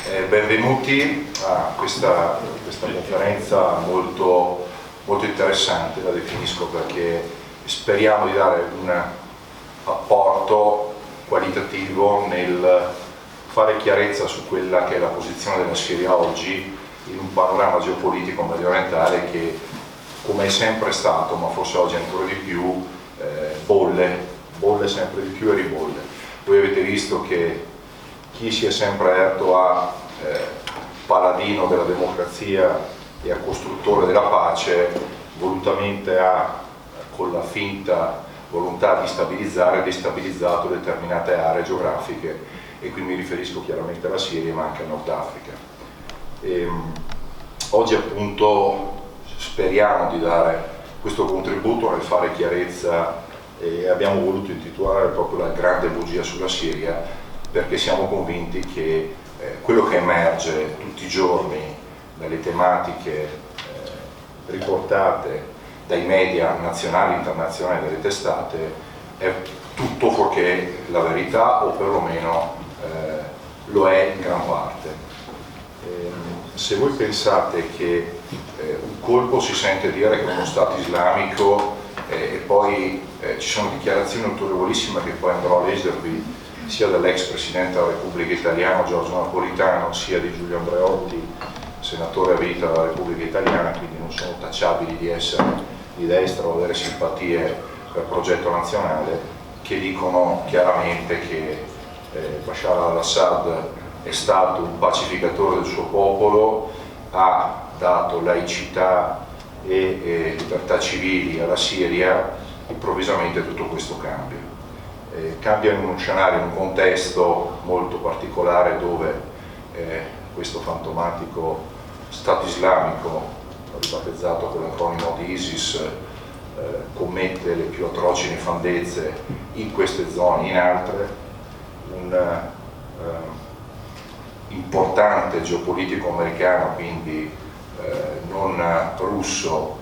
Benvenuti a questa conferenza molto interessante, la definisco perché speriamo di dare un apporto qualitativo nel fare chiarezza su quella che è la posizione della Siria oggi in un panorama geopolitico mediorientale che, come è sempre stato, ma forse oggi ancora di più, bolle sempre di più e ribolle. Voi avete visto che chi si è sempre erto a paladino della democrazia e a costruttore della pace, volutamente con la finta volontà di stabilizzare, ha destabilizzato determinate aree geografiche, e qui mi riferisco chiaramente alla Siria ma anche al Nord Africa. Oggi appunto speriamo di dare questo contributo nel fare chiarezza, e abbiamo voluto intitolare proprio la grande bugia sulla Siria, perché siamo convinti che quello che emerge tutti i giorni dalle tematiche riportate dai media nazionali e internazionali, dalle testate, è tutto fuorché la verità, o perlomeno lo è in gran parte. Se voi pensate che un colpo si sente dire che è uno Stato islamico e poi ci sono dichiarazioni autorevolissime che poi andrò a leggervi, sia dall'ex Presidente della Repubblica Italiana Giorgio Napolitano, sia di Giulio Andreotti, senatore a vita della Repubblica Italiana, quindi non sono tacciabili di essere di destra o avere simpatie per progetto nazionale, che dicono chiaramente che Bashar al-Assad è stato un pacificatore del suo popolo, ha dato laicità e libertà civili alla Siria. Improvvisamente tutto questo cambia. Cambia in uno scenario, in un contesto molto particolare dove questo fantomatico Stato islamico, ribattezzato con l'acronimo di ISIS, commette le più atroci nefandezze in queste zone e in altre. Un importante geopolitico americano, quindi non russo,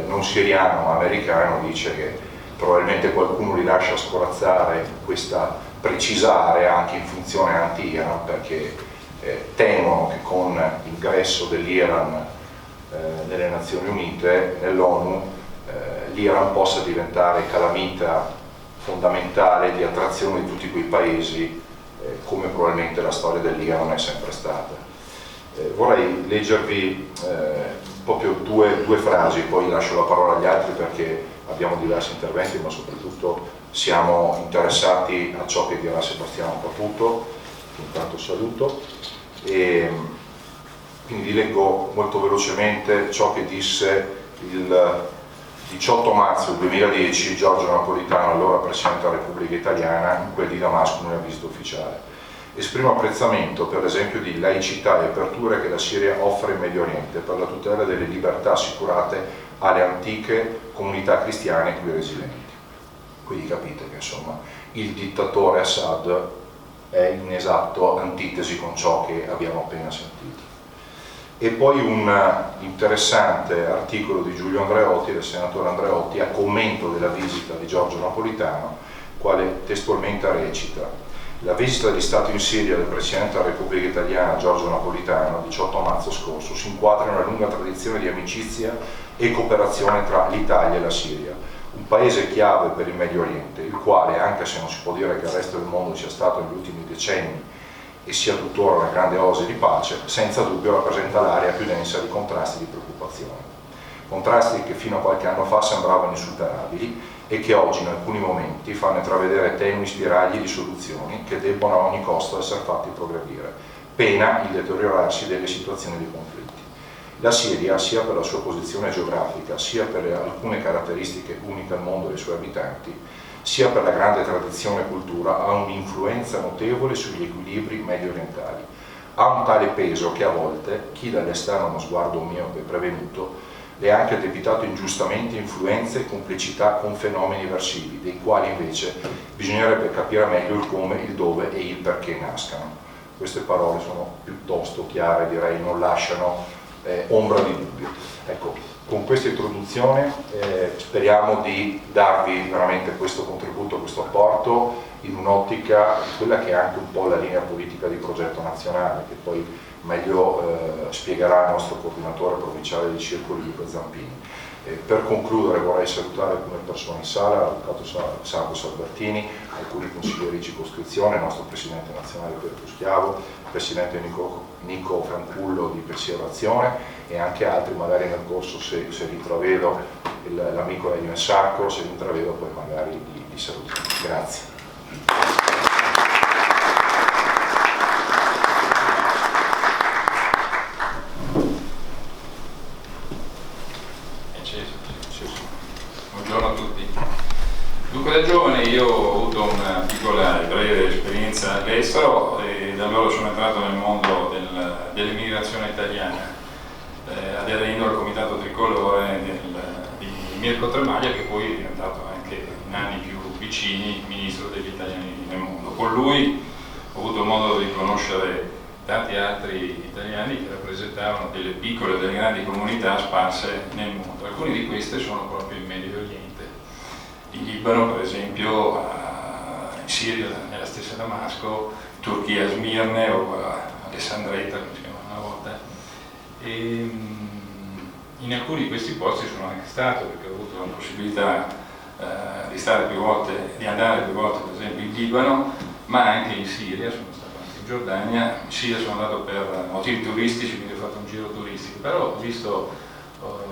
non siriano ma americano, dice che probabilmente qualcuno li lascia scorazzare questa precisa area anche in funzione anti-Iran, perché temono che con l'ingresso dell'Iran nelle Nazioni Unite, nell'ONU, l'Iran possa diventare calamita fondamentale di attrazione di tutti quei paesi, come probabilmente la storia dell'Iran è sempre stata. Vorrei leggervi proprio due frasi, poi lascio la parola agli altri perché abbiamo diversi interventi, ma soprattutto siamo interessati a ciò che dirà Sebastiano Caputo, che intanto saluto, e quindi leggo molto velocemente ciò che disse il 18 marzo del 2010 Giorgio Napolitano, allora Presidente della Repubblica Italiana, in quel di Damasco, in una visita ufficiale. Esprimo apprezzamento per l'esempio di laicità e apertura che la Siria offre in Medio Oriente per la tutela delle libertà assicurate alle antiche comunità cristiane qui residenti. Quindi capite che insomma il dittatore Assad è in esatto antitesi con ciò che abbiamo appena sentito. E poi un interessante articolo di Giulio Andreotti, del senatore Andreotti, a commento della visita di Giorgio Napolitano, quale testualmente recita: la visita di Stato in Siria del Presidente della Repubblica Italiana Giorgio Napolitano, 18 marzo scorso, si inquadra in una lunga tradizione di amicizia e cooperazione tra l'Italia e la Siria, un paese chiave per il Medio Oriente, il quale, anche se non si può dire che il resto del mondo sia stato negli ultimi decenni e sia tuttora una grande oasi di pace, senza dubbio rappresenta l'area più densa di contrasti e di preoccupazioni. Contrasti che fino a qualche anno fa sembravano insuperabili e che oggi in alcuni momenti fanno intravedere tenui spiragli di soluzioni che debbono a ogni costo essere fatti progredire, pena il deteriorarsi delle situazioni di conflitti. La Siria, sia per la sua posizione geografica, sia per alcune caratteristiche uniche al mondo e ai suoi abitanti, sia per la grande tradizione e cultura, ha un'influenza notevole sugli equilibri medio orientali. Ha un tale peso che a volte, chi dall'esterno ha uno sguardo miope e prevenuto, le ha anche addebitato ingiustamente influenze e complicità con fenomeni eversivi, dei quali invece bisognerebbe capire meglio il come, il dove e il perché nascano. Queste parole sono piuttosto chiare, direi, non lasciano ombra di dubbio. Ecco, con questa introduzione speriamo di darvi veramente questo contributo, questo apporto, in un'ottica di quella che è anche un po' la linea politica di progetto nazionale, che poi meglio spiegherà il nostro coordinatore provinciale di circoli, Luca Zampini. Per concludere vorrei salutare alcune persone in sala: l'avvocato Sandro Salbertini, alcuni consiglieri di circoscrizione, il nostro presidente nazionale Pietro Schiavo, il presidente Nico Francullo di Pensiero Azione, e anche altri magari nel corso, se intravedo l'amico Elio Ensarco, se intravedo poi magari li saluto. Grazie. Buongiorno a tutti. Dunque, da giovane io ho avuto una piccola e breve esperienza all'estero e da allora sono entrato nel mondo dell'immigrazione italiana, aderendo al Comitato Tricolore di Mirko Tremaglia, che poi è diventato anche in anni più vicini ministro degli italiani nel mondo. Con lui ho avuto modo di conoscere tanti altri italiani che rappresentavano delle piccole e delle grandi comunità sparse nel mondo. Alcuni di queste sono proprio in Medio Oriente, in Libano per esempio, in Siria nella stessa Damasco, in Turchia a Smirne o a Alessandretta, come si chiamava una volta. E in alcuni di questi posti sono anche stato, perché ho avuto la possibilità di stare più volte, di andare più volte per esempio in Libano, ma anche in Siria. Sono stato anche in Giordania. In Siria sono andato per motivi turistici, quindi ho fatto un giro turistico, però ho visto,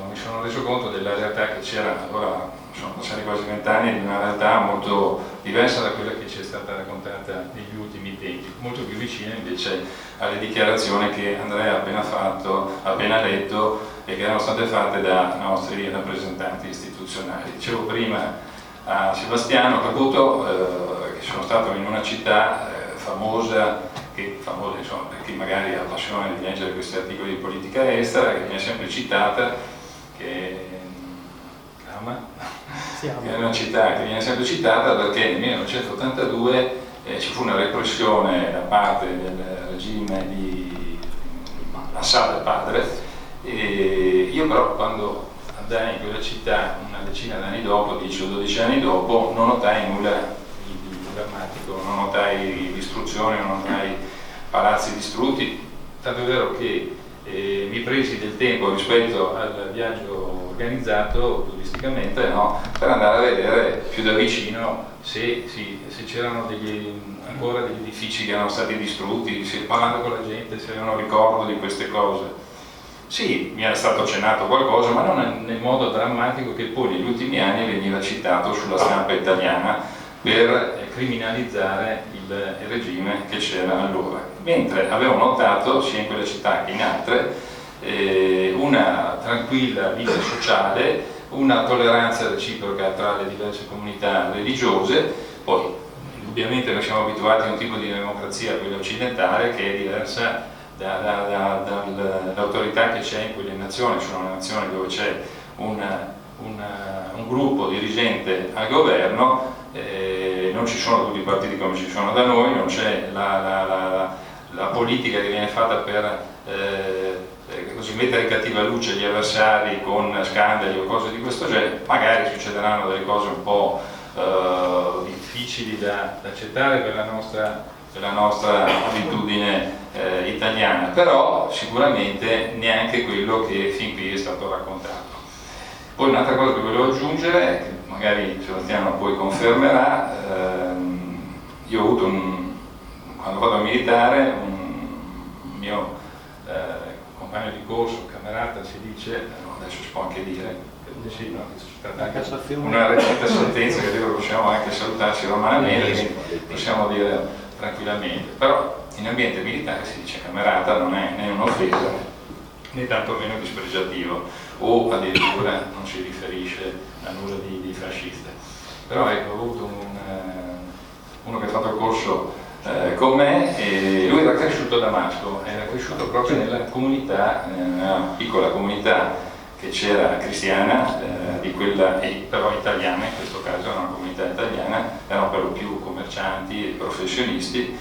mi sono reso conto della realtà che c'era. Allora sono passati quasi 20 anni, di una realtà molto diversa da quella che ci è stata raccontata negli ultimi tempi, molto più vicina invece alle dichiarazioni che Andrea ha appena letto e che erano state fatte da nostri rappresentanti istituzionali. Dicevo prima a Sebastiano Caputo che sono stato in una città famosa insomma, per chi magari ha passione di leggere questi articoli di politica estera, che viene sempre citata, che è una città che viene sempre citata perché nel 1982 ci fu una repressione da parte del regime di Assad al padre, e io però quando andai in quella città una decina d'anni dopo, 10 o 12 anni dopo, non notai nulla di drammatico, non notai distruzioni, non notai palazzi distrutti, tanto è vero che mi presi del tempo rispetto al viaggio organizzato turisticamente, no, per andare a vedere più da vicino se c'erano ancora degli edifici che erano stati distrutti, parlando con la gente se avevano ricordo di queste cose. Sì, mi era stato accennato qualcosa, ma non nel modo drammatico che poi negli ultimi anni veniva citato sulla stampa italiana per criminalizzare il regime che c'era allora. Mentre avevo notato, sia in quella città che in altre, una tranquilla vita sociale, una tolleranza reciproca tra le diverse comunità religiose. Poi indubbiamente noi siamo abituati a un tipo di democrazia, quella occidentale, che è diversa dall'autorità che c'è in quelle nazioni. Sono nazioni dove c'è un gruppo dirigente al governo, non ci sono tutti i partiti come ci sono da noi, non c'è la politica che viene fatta per così mettere in cattiva luce gli avversari con scandali o cose di questo genere. Magari succederanno delle cose un po' difficili da accettare per la nostra abitudine italiana, però sicuramente neanche quello che fin qui è stato raccontato. Poi un'altra cosa che volevo aggiungere, che magari Sebastiano poi confermerà, io ho avuto quando vado a militare, un mio compagno di corso, camerata si dice, adesso si può anche dire, sì, no, c'è stata anche una recente sentenza che credo possiamo anche salutarci romanamente, possiamo dire tranquillamente, però in ambiente militare si dice camerata, non è né un'offesa né tantomeno dispregiativo, o addirittura non si riferisce a nulla di fascista. Però ecco, ho avuto uno che ha fatto il corso con me, e lui era cresciuto a Damasco, era cresciuto proprio nella comunità, una piccola comunità che c'era cristiana, di quella, però italiana, in questo caso era una comunità italiana, erano per lo più commercianti e professionisti,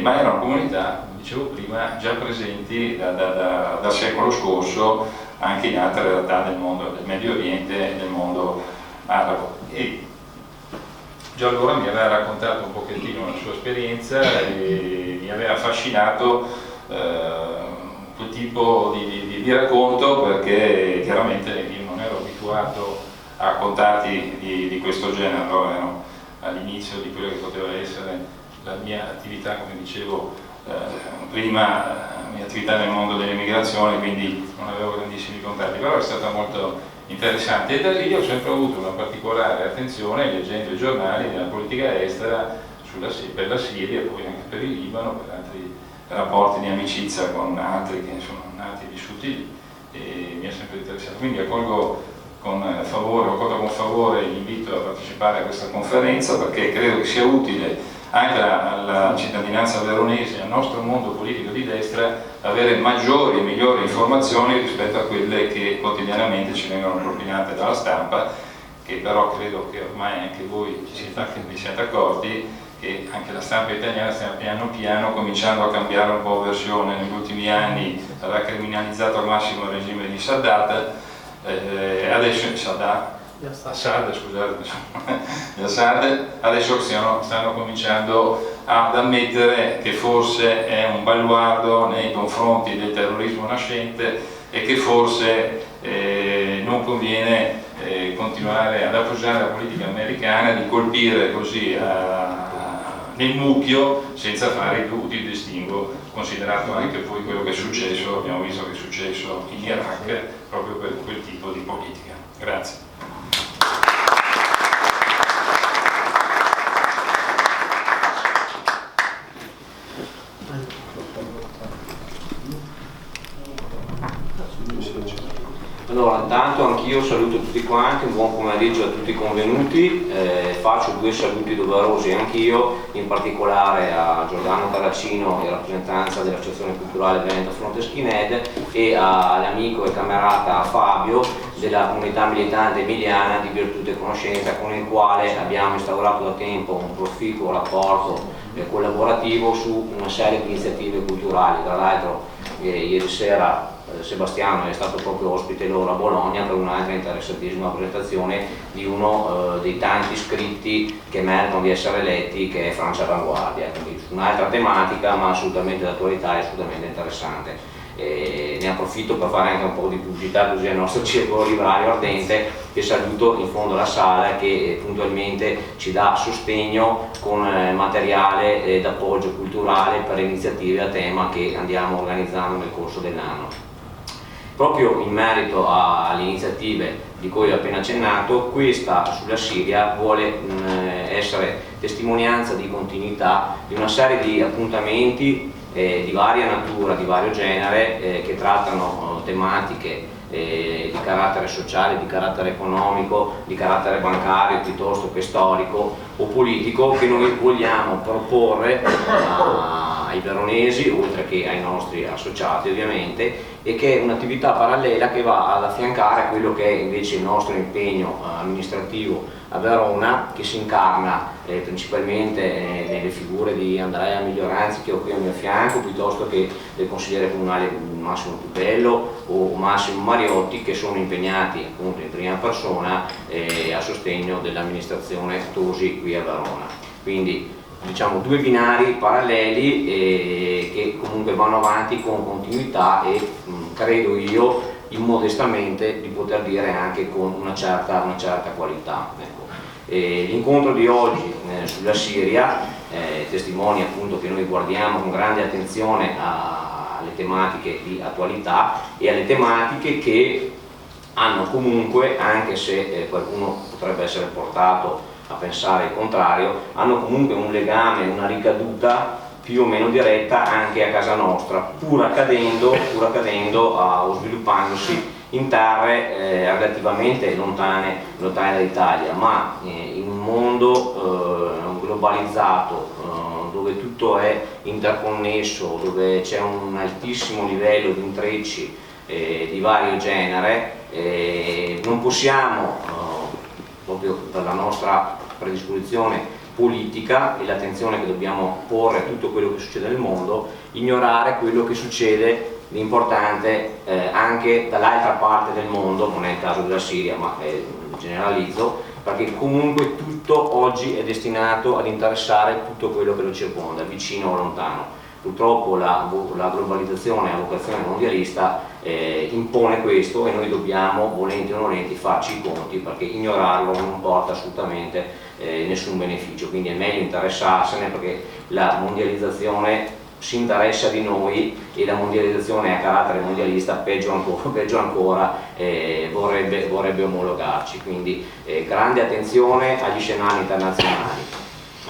ma era una comunità, come dicevo prima, già presenti dal secolo scorso anche in altre realtà del mondo del Medio Oriente e del mondo arabo. E già allora mi aveva raccontato un pochettino la sua esperienza e mi aveva affascinato quel tipo di racconto, perché chiaramente io non ero abituato a contatti di questo genere, no? Ero all'inizio di quello che poteva essere la mia attività, come dicevo prima, la mia attività nel mondo delle migrazioni, quindi non avevo grandissimi contatti, però è stata molto interessante, e da lì ho sempre avuto una particolare attenzione, leggendo i giornali, della politica estera per la Siria, poi anche per il Libano, per altri rapporti di amicizia con altri che sono nati e vissuti lì, e mi è sempre interessato. Quindi accolgo con favore l'invito a partecipare a questa conferenza, perché credo che sia utile anche alla cittadinanza veronese, al nostro mondo politico di destra, avere maggiori e migliori informazioni rispetto a quelle che quotidianamente ci vengono propinate dalla stampa, che però credo che ormai anche voi vi siete accorti che anche la stampa italiana sta piano piano cominciando a cambiare un po' versione. Negli ultimi anni aveva criminalizzato al massimo il regime di Sadat, adesso stanno cominciando ad ammettere che forse è un baluardo nei confronti del terrorismo nascente e che forse non conviene continuare ad appoggiare la politica americana di colpire così nel mucchio senza fare il dovuto distinguo, considerato anche poi quello che è successo, abbiamo visto che è successo in Iraq proprio per quel tipo di politica. Grazie. Allora, intanto anch'io saluto tutti quanti, un buon pomeriggio a tutti i convenuti, faccio due saluti doverosi anch'io, in particolare a Giordano Carracino in rappresentanza dell'Associazione Culturale Veneto Fronte Skinhead e all'amico e camerata Fabio della comunità militante emiliana di Virtute e Conoscenza, con il quale abbiamo instaurato da tempo un proficuo rapporto collaborativo su una serie di iniziative culturali. Tra l'altro ieri sera Sebastiano è stato proprio ospite loro a Bologna per un'altra interessantissima presentazione di uno dei tanti scritti che meritano di essere letti, che è Francia Avanguardia, quindi su un'altra tematica ma assolutamente d'attualità e assolutamente interessante. Ne approfitto per fare anche un po' di pubblicità così al nostro circolo librario ardente, che saluto in fondo alla sala, che puntualmente ci dà sostegno con materiale d'appoggio culturale per le iniziative a tema che andiamo organizzando nel corso dell'anno. Proprio in merito alle iniziative di cui ho appena accennato, questa sulla Siria vuole essere testimonianza di continuità di una serie di appuntamenti di varia natura, di vario genere, che trattano tematiche di carattere sociale, di carattere economico, di carattere bancario piuttosto che storico o politico, che noi vogliamo proporre ai veronesi, oltre che ai nostri associati ovviamente, e che è un'attività parallela che va ad affiancare quello che è invece il nostro impegno amministrativo a Verona, che si incarna principalmente nelle figure di Andrea Miglioranzi, che ho qui al mio fianco, piuttosto che del consigliere comunale Massimo Pupello o Massimo Mariotti, che sono impegnati appunto in prima persona a sostegno dell'amministrazione Tosi qui a Verona. Quindi diciamo due binari paralleli che comunque vanno avanti con continuità e credo io immodestamente di poter dire anche con una certa qualità. Ecco. L'incontro di oggi sulla Siria testimonia appunto che noi guardiamo con grande attenzione alle tematiche di attualità e alle tematiche che hanno comunque, anche se qualcuno potrebbe essere portato a pensare il contrario, hanno comunque un legame, una ricaduta più o meno diretta anche a casa nostra, pur accadendo o sviluppandosi in terre relativamente lontane dall'Italia, ma in un mondo globalizzato, dove tutto è interconnesso, dove c'è un altissimo livello di intrecci di vario genere, non possiamo, proprio per la nostra predisposizione politica e l'attenzione che dobbiamo porre a tutto quello che succede nel mondo, ignorare quello che succede di importante anche dall'altra parte del mondo, non è il caso della Siria ma generalizzo, perché comunque tutto oggi è destinato ad interessare tutto quello che lo circonda, vicino o lontano. Purtroppo la globalizzazione a vocazione mondialista impone questo, e noi dobbiamo, volenti o nolenti, farci i conti, perché ignorarlo non porta assolutamente nessun beneficio. Quindi è meglio interessarsene, perché la mondializzazione si interessa di noi, e la mondializzazione a carattere mondialista peggio ancora vorrebbe omologarci. Quindi grande attenzione agli scenari internazionali.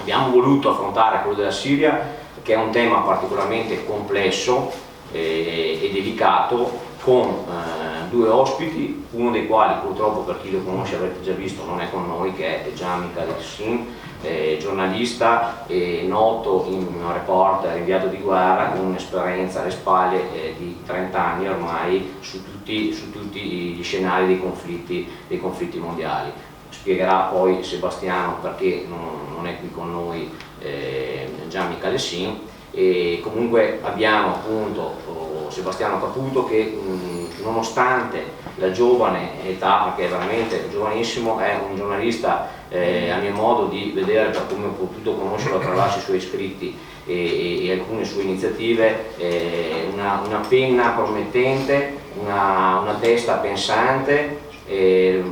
Abbiamo voluto affrontare quello della Siria, che è un tema particolarmente complesso e delicato, con due ospiti, uno dei quali purtroppo, per chi lo conosce avrete già visto, non è con noi, che è Jami Khaled, giornalista e noto reporter, inviato di guerra, con un'esperienza alle spalle di 30 anni ormai su tutti gli scenari dei conflitti mondiali. Spiegherà poi Sebastiano perché non è qui con noi Jami Khaled. E comunque abbiamo appunto Sebastiano Caputo, che nonostante la giovane età, perché è veramente giovanissimo, è un giornalista, a mio modo di vedere, per come ho potuto conoscerlo attraverso i suoi scritti e alcune sue iniziative, una penna promettente, una testa pensante,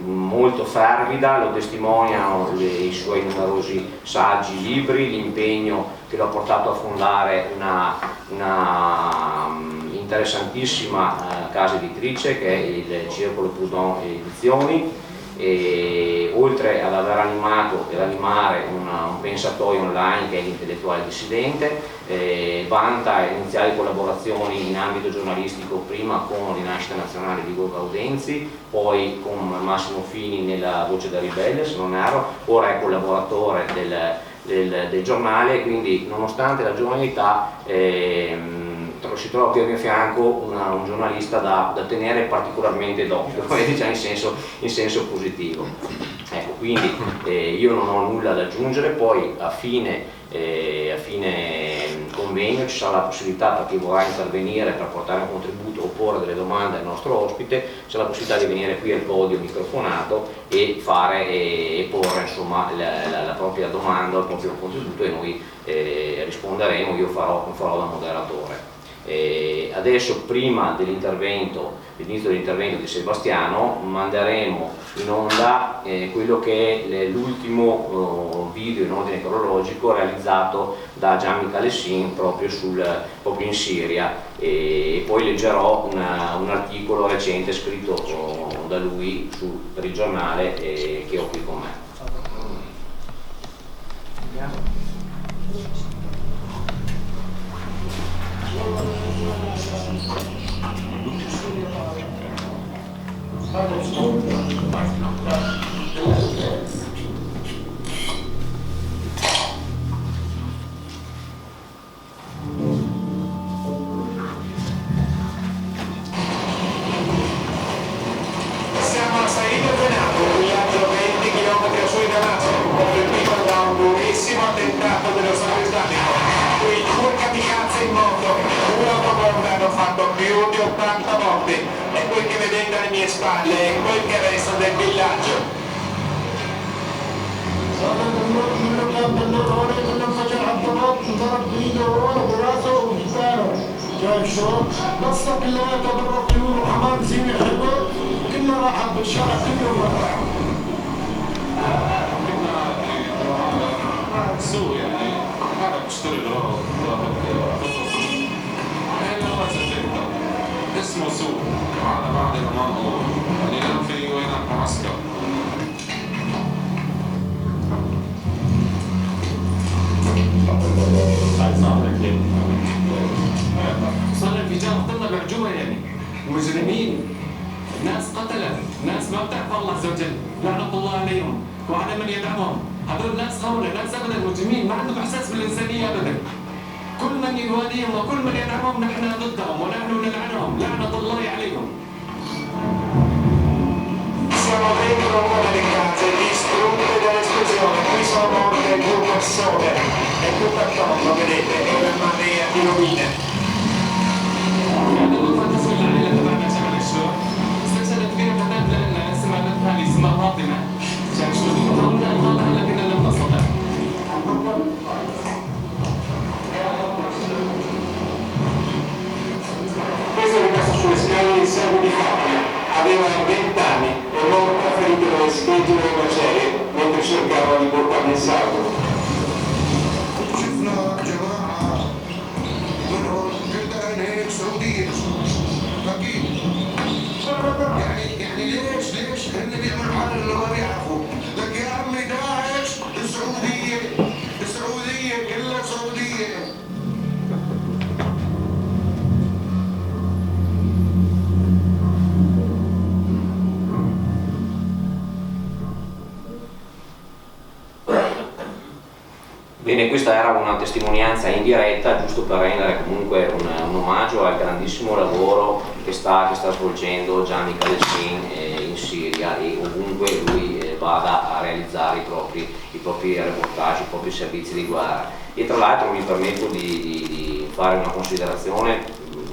molto fervida, lo testimoniano i suoi numerosi saggi, libri, l'impegno che lo ha portato a fondare una interessantissima casa editrice, che è il Circolo Proudhon Edizioni, e oltre ad aver animato ed animare un pensatoio online che è l'Intellettuale Dissidente, vanta iniziali collaborazioni in ambito giornalistico, prima con Rinascita Nazionale di Ugo Gaudenzi, poi con Massimo Fini nella Voce da Ribelle, se non erro, ora è collaboratore del giornale. Quindi nonostante la giovane età si trova qui a mio fianco un giornalista da tenere particolarmente d'occhio, in senso positivo. Ecco, quindi io non ho nulla da aggiungere. Poi a fine convegno ci sarà la possibilità, per chi vorrà intervenire per portare un contributo o porre delle domande al nostro ospite, c'è la possibilità di venire qui al podio microfonato e porre insomma la propria domanda, il proprio contributo, e noi risponderemo. Io farò da moderatore. Adesso, prima dell'inizio dell'intervento di Sebastiano, manderemo in onda quello che è l'ultimo video in ordine cronologico realizzato da Jami Khaled proprio in Siria, e poi leggerò un articolo recente scritto da lui per il giornale che ho qui con me. Siamo a Saïd Benato, un viaggio 20 km a sud di Damasco, colpito da un durissimo attentato dello Stato Islamico. Qui 2 kamikaze in moto, 2 autobombe hanno fatto più di 80 morti, e quel che vedete alle mie spalle è quel che resta del villaggio. شايف شلون؟ بصة كلها تضرب طيور وحمام زين حلوة، كلها راحت بالشارع كل يوم مرة. سوق يعني هذا بشتري غراض اسمه سوق على بعد ما هو يعني لا في وينك معسكر. صار الانفجار ضمن بعجوبة يعني مجرمين، ناس قتلت، ناس ما بتعرف الله عز وجل، لعنة الله عليهم وعلى من يدعمهم. هذول ناس خونة، ناس ابدا مجرمين، ما عندهم احساس بالانسانية ابدا. كل من يواليهم وكل من يدعمهم نحن ضدهم ونحن نلعنهم، لعنة الله عليهم. Siamo dentro una delle case distrutte dall'esplosione, qui sono morte 2 persone, è tutto attorno, vedete, è una marea di rovine. هذا وفاة رسول العائلة تبعنا جبل الشور، استشهدت فيها فتاة لنا اسمها فاطمة، كان شو di colpo a pensato. شفنا جماعة منهم جدا هيك سعودية أكيد يعني ليش هن بيعملوا حالهم اللي ما بيعرفوا لك يا عمي داعش السعودية كلها سعودية. Bene, questa era una testimonianza in diretta, giusto per rendere comunque un omaggio al grandissimo lavoro che sta svolgendo Gianni Calessin in Siria, e ovunque lui vada a realizzare i propri reportage, i propri servizi di guerra. E tra l'altro mi permetto di fare una considerazione,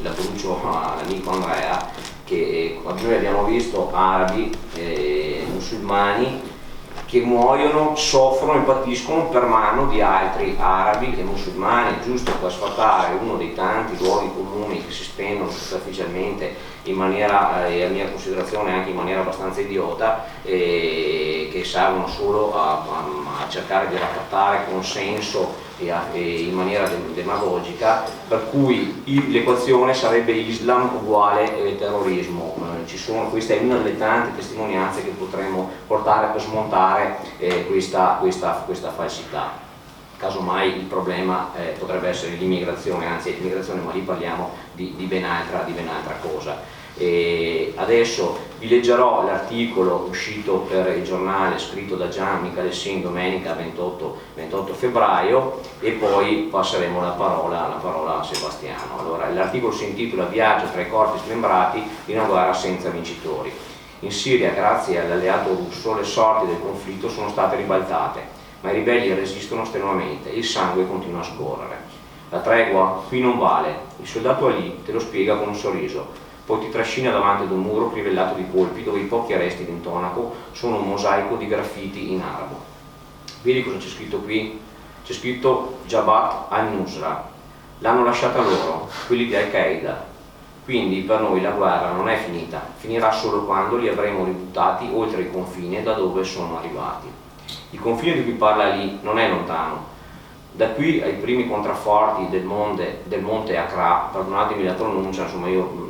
la brucio all'amico Andrea, che noi abbiamo visto arabi e musulmani che muoiono, soffrono e patiscono per mano di altri arabi e musulmani, giusto per sfatare uno dei tanti luoghi comuni che si spendono superficialmente in maniera, a mia considerazione anche in maniera abbastanza idiota, che servono solo a cercare di raccattare consenso e in maniera demagogica, per cui l'equazione sarebbe Islam uguale terrorismo. Questa è una delle tante testimonianze che potremmo portare per smontare questa falsità. Casomai il problema potrebbe essere l'immigrazione, anzi l'immigrazione, ma lì parliamo di ben altra cosa. E adesso vi leggerò l'articolo uscito per il giornale, scritto da Gianni Calessin domenica 28 febbraio, e poi passeremo la parola a Sebastiano. Allora, l'articolo si intitola Viaggio tra i corpi smembrati di una guerra senza vincitori. In Siria, grazie all'alleato russo, le sorti del conflitto sono state ribaltate, ma i ribelli resistono strenuamente e il sangue continua a scorrere. La tregua qui non vale, il soldato Ali te lo spiega con un sorriso, poi ti trascina davanti ad un muro crivellato di colpi dove i pochi resti d'intonaco sono un mosaico di graffiti in arabo. Vedi cosa c'è scritto qui? C'è scritto Jabhat al-Nusra. L'hanno lasciata loro, quelli di Al-Qaeda. Quindi per noi la guerra non è finita, finirà solo quando li avremo ributtati oltre il confine da dove sono arrivati. Il confine di cui parla lì non è lontano. Da qui ai primi contrafforti del monte Accra, perdonatemi la pronuncia, insomma io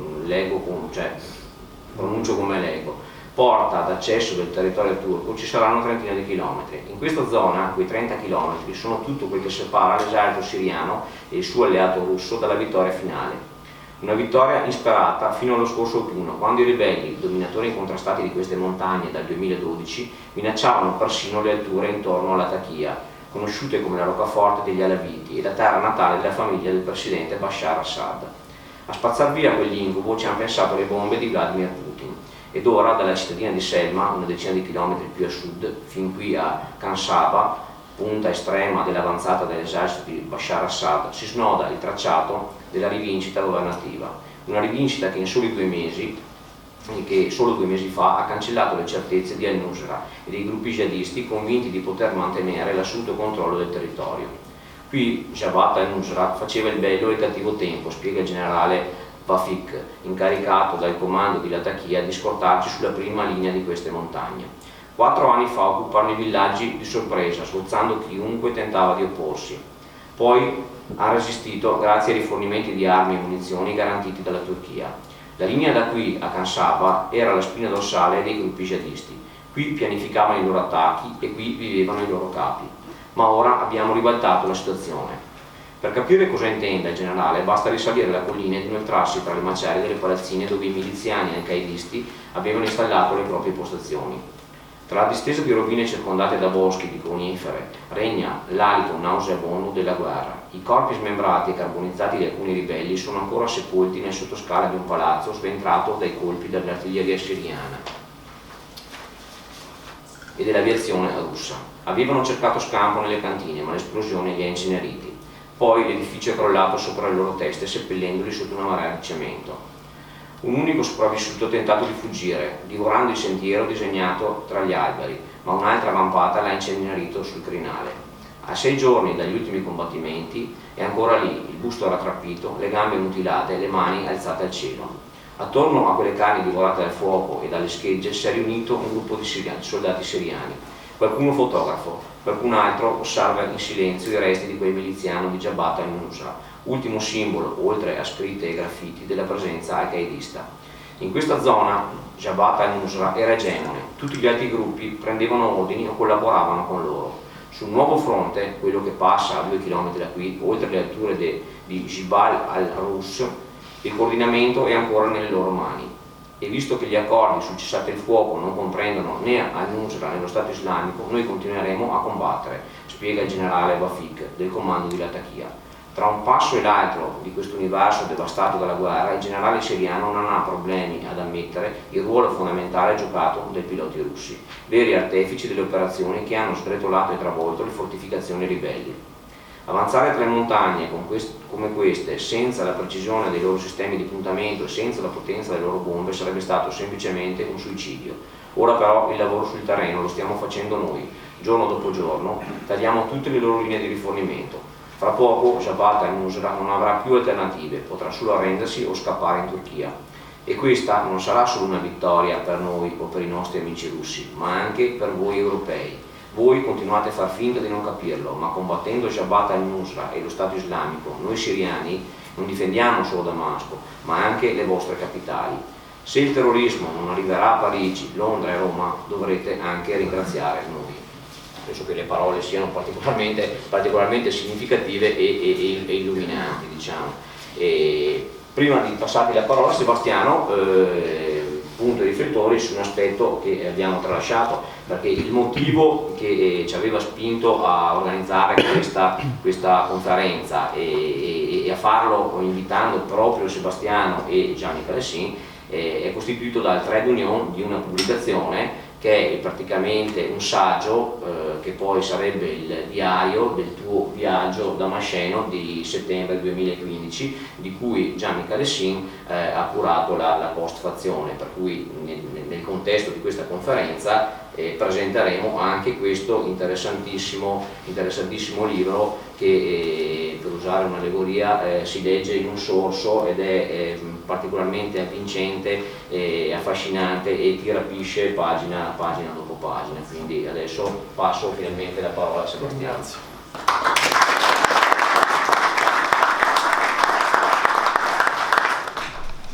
pronuncio come leggo, porta d'accesso del territorio turco, ci saranno una trentina di chilometri. In questa zona, quei 30 chilometri, sono tutto quel che separa l'esercito siriano e il suo alleato russo dalla vittoria finale. Una vittoria insperata fino allo scorso autunno, quando i ribelli, dominatori incontrastati di queste montagne dal 2012, minacciavano persino le alture intorno alla Latakia, conosciute come la roccaforte degli Alaviti e la terra natale della famiglia del presidente Bashar Assad. A spazzar via quell'incubo ci hanno pensato le bombe di Vladimir Putin, ed ora dalla cittadina di Selma, una decina di chilometri più a sud, fin qui a Kansaba, punta estrema dell'avanzata dell'esercito di Bashar Assad, si snoda il tracciato della rivincita governativa, una rivincita che solo 2 mesi fa ha cancellato le certezze di al-Nusra e dei gruppi jihadisti convinti di poter mantenere l'assoluto controllo del territorio. Qui Jabhat al-Nusra faceva il bello e il cattivo tempo, spiega il generale Vafik, incaricato dal comando di Latakia di scortarci sulla prima linea di queste montagne. 4 anni fa occuparono i villaggi di sorpresa, sgozzando chiunque tentava di opporsi. Poi ha resistito grazie ai rifornimenti di armi e munizioni garantiti dalla Turchia. La linea da qui a Kansaba era la spina dorsale dei gruppi jihadisti. Qui pianificavano i loro attacchi e qui vivevano i loro capi. Ma ora abbiamo ribaltato la situazione. Per capire cosa intenda il generale basta risalire la collina ed inoltrarsi tra le macerie delle palazzine dove i miliziani al-qaedisti avevano installato le proprie postazioni. Tra la distesa di rovine circondate da boschi di conifere regna l'alito nauseabondo della guerra. I corpi smembrati e carbonizzati di alcuni ribelli sono ancora sepolti nel sottoscala di un palazzo sventrato dai colpi dell'artiglieria siriana e dell'aviazione russa. Avevano cercato scampo nelle cantine, ma l'esplosione li ha inceneriti. Poi l'edificio è crollato sopra le loro teste, seppellendoli sotto una marea di cemento. Un unico sopravvissuto ha tentato di fuggire, divorando il sentiero disegnato tra gli alberi, ma un'altra vampata l'ha incenerito sul crinale. A 6 giorni dagli ultimi combattimenti è ancora lì, il busto rattrappito, le gambe mutilate e le mani alzate al cielo. Attorno a quelle carni divorate dal fuoco e dalle schegge si è riunito un gruppo di soldati siriani, qualcuno fotografo, qualcun altro osserva in silenzio i resti di quel miliziano di Jabhat al-Nusra, ultimo simbolo, oltre a scritte e graffiti, della presenza al-qaedista. In questa zona Jabhat al-Nusra era egemone, tutti gli altri gruppi prendevano ordini o collaboravano con loro. Sul nuovo fronte, quello che passa a 2 km da qui, oltre le alture di Jibal al-Rus, il coordinamento è ancora nelle loro mani. E visto che gli accordi sul cessate il fuoco non comprendono né al-Nusra né lo Stato islamico, noi continueremo a combattere, spiega il generale Wafik del comando di Latakia. Tra un passo e l'altro di questo universo devastato dalla guerra, il generale siriano non ha problemi ad ammettere il ruolo fondamentale giocato dai piloti russi, veri artefici delle operazioni che hanno sgretolato e travolto le fortificazioni ribelli. Avanzare tra le montagne come queste, senza la precisione dei loro sistemi di puntamento e senza la potenza delle loro bombe, sarebbe stato semplicemente un suicidio. Ora però il lavoro sul terreno lo stiamo facendo noi, giorno dopo giorno, tagliamo tutte le loro linee di rifornimento. Fra poco Jabhat al-Nusra non avrà più alternative, potrà solo arrendersi o scappare in Turchia. E questa non sarà solo una vittoria per noi o per i nostri amici russi, ma anche per voi europei. Voi continuate a far finta di non capirlo, ma combattendo Jabhat al-Nusra e lo Stato islamico, noi siriani non difendiamo solo Damasco, ma anche le vostre capitali. Se il terrorismo non arriverà a Parigi, Londra e Roma, dovrete anche ringraziare noi. Penso che le parole siano particolarmente significative e illuminanti, diciamo. E prima di passarvi la parola a Sebastiano, punto di riflettori su un aspetto che abbiamo tralasciato, perché il motivo che ci aveva spinto a organizzare questa conferenza e a farlo invitando proprio Sebastiano e Gianni Calessin è costituito dal trade union di una pubblicazione che è praticamente un saggio che poi sarebbe il diario del tuo viaggio damasceno di settembre 2015, di cui Gianni Calessin ha curato la postfazione, per cui nel contesto di questa conferenza presenteremo anche questo interessantissimo libro che, per usare un'allegoria, si legge in un sorso ed è particolarmente avvincente, affascinante e ti rapisce pagina dopo pagina. Quindi adesso passo finalmente la parola a Sebastiano. Grazie.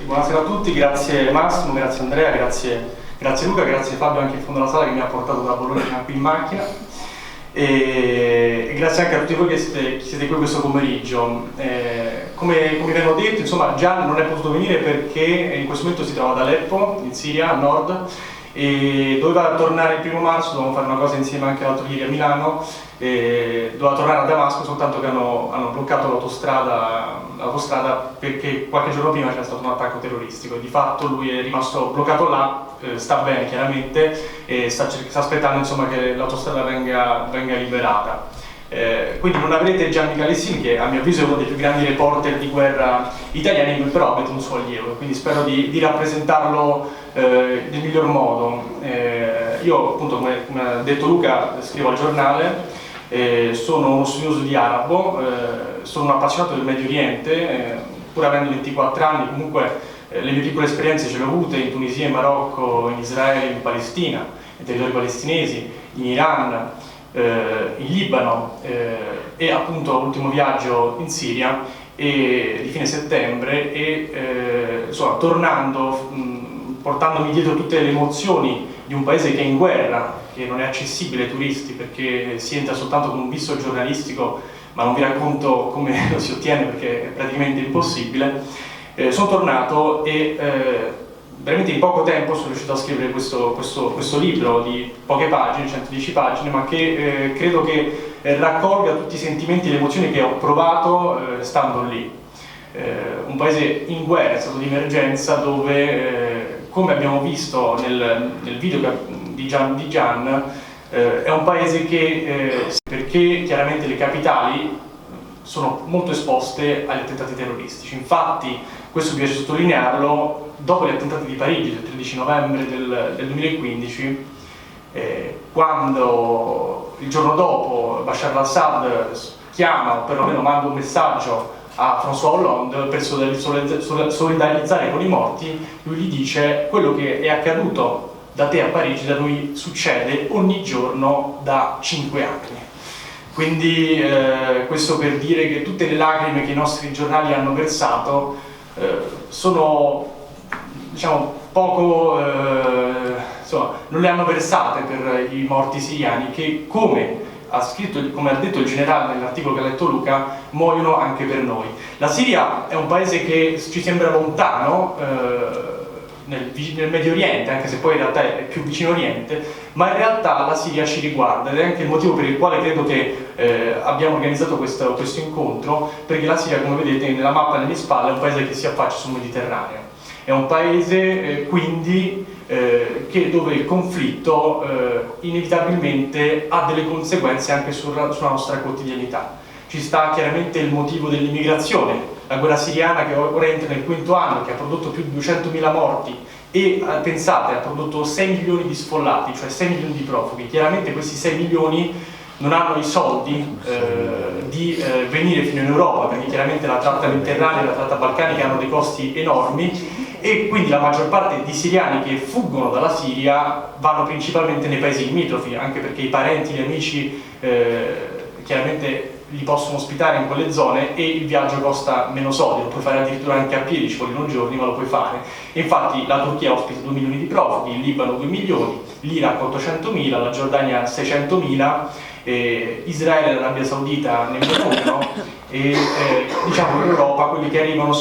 Buonasera a tutti, grazie Massimo, grazie Andrea, grazie Luca, grazie Fabio anche in fondo alla sala che mi ha portato da Bologna qui in macchina e grazie anche a tutti voi che siete qui questo pomeriggio. Come vi hanno detto, insomma, Gian non è potuto venire perché in questo momento si trova ad Aleppo, in Siria, a nord, e doveva tornare il 1° marzo, dovevamo fare una cosa insieme anche l'altro ieri a Milano, doveva tornare a Damasco, soltanto che hanno bloccato l'autostrada perché qualche giorno prima c'era stato un attacco terroristico e di fatto lui è rimasto bloccato là, sta bene chiaramente e sta aspettando, insomma, che l'autostrada venga liberata. Quindi non avrete Gianni Calessin, che a mio avviso è uno dei più grandi reporter di guerra italiani, però avete un suo allievo, quindi spero di rappresentarlo nel miglior modo. Io appunto, come ha detto Luca, scrivo al giornale, sono uno studioso di arabo, sono un appassionato del Medio Oriente, pur avendo 24 anni comunque le mie piccole esperienze ce le ho avute in Tunisia, in Marocco, in Israele, in Palestina, nei territori palestinesi, in Iran, in Libano e appunto l'ultimo viaggio in Siria di fine settembre e insomma, tornando, portandomi dietro tutte le emozioni di un paese che è in guerra, che non è accessibile ai turisti perché si entra soltanto con un visto giornalistico, ma non vi racconto come lo si ottiene perché è praticamente impossibile. Sono tornato e veramente in poco tempo sono riuscito a scrivere questo libro di poche pagine, 110 pagine, ma che credo che raccolga tutti i sentimenti e le emozioni che ho provato stando lì. Un paese in guerra, stato di emergenza, dove, come abbiamo visto nel video di Gian, è un paese che, perché chiaramente le capitali sono molto esposte agli attentati terroristici. Infatti, questo piace sottolinearlo, dopo gli attentati di Parigi del 13 novembre del 2015, quando il giorno dopo Bashar al-Assad chiama, o perlomeno manda un messaggio a François Hollande per solidarizzare con i morti, lui gli dice: quello che è accaduto da te a Parigi da noi succede ogni giorno da 5 anni. Quindi questo per dire che tutte le lacrime che i nostri giornali hanno versato sono, diciamo, poco, insomma, non le hanno versate per i morti siriani che, come ha detto il generale nell'articolo che ha letto Luca, muoiono anche per noi. La Siria è un paese che ci sembra lontano nel Medio Oriente, anche se poi in realtà è più vicino Oriente, ma in realtà la Siria ci riguarda ed è anche il motivo per il quale credo che abbiamo organizzato questo incontro, perché la Siria, come vedete nella mappa alle mie spalle, è un paese che si affaccia sul Mediterraneo. È un paese quindi dove il conflitto inevitabilmente ha delle conseguenze anche sulla nostra quotidianità. Ci sta chiaramente il motivo dell'immigrazione, la guerra siriana che ora entra nel 5º anno, che ha prodotto più di 200.000 morti e, pensate, ha prodotto 6 milioni di sfollati, cioè 6 milioni di profughi. Chiaramente questi 6 milioni non hanno i soldi di venire fino in Europa, perché chiaramente la tratta mediterranea e la tratta balcanica hanno dei costi enormi, e quindi la maggior parte di siriani che fuggono dalla Siria vanno principalmente nei paesi limitrofi, anche perché i parenti, gli amici chiaramente li possono ospitare in quelle zone e il viaggio costa meno soldi, lo puoi fare addirittura anche a piedi, ci vogliono giorni, ma lo puoi fare. E infatti la Turchia ospita 2 milioni di profughi, il Libano 2 milioni, l'Iraq 800.000, la Giordania 600.000, Israele e l'Arabia Saudita nemmeno uno, e diciamo in Europa quelli che arrivano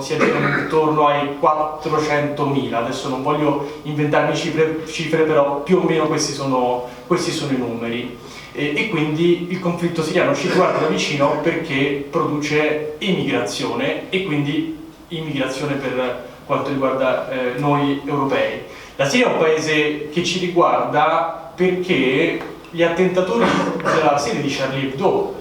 si aggirano intorno ai 400.000. Adesso non voglio inventarmi cifre, però più o meno questi sono i numeri. E quindi il conflitto siriano ci guarda da vicino perché produce immigrazione, e quindi immigrazione per quanto riguarda noi europei. La Siria è un paese che ci riguarda perché gli attentatori della sede di Charlie Hebdo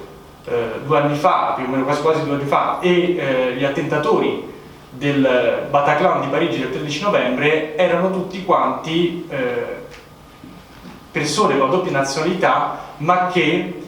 2 anni fa, più o meno quasi 2 anni fa, e gli attentatori del Bataclan di Parigi del 13 novembre erano tutti quanti persone con doppia nazionalità, ma che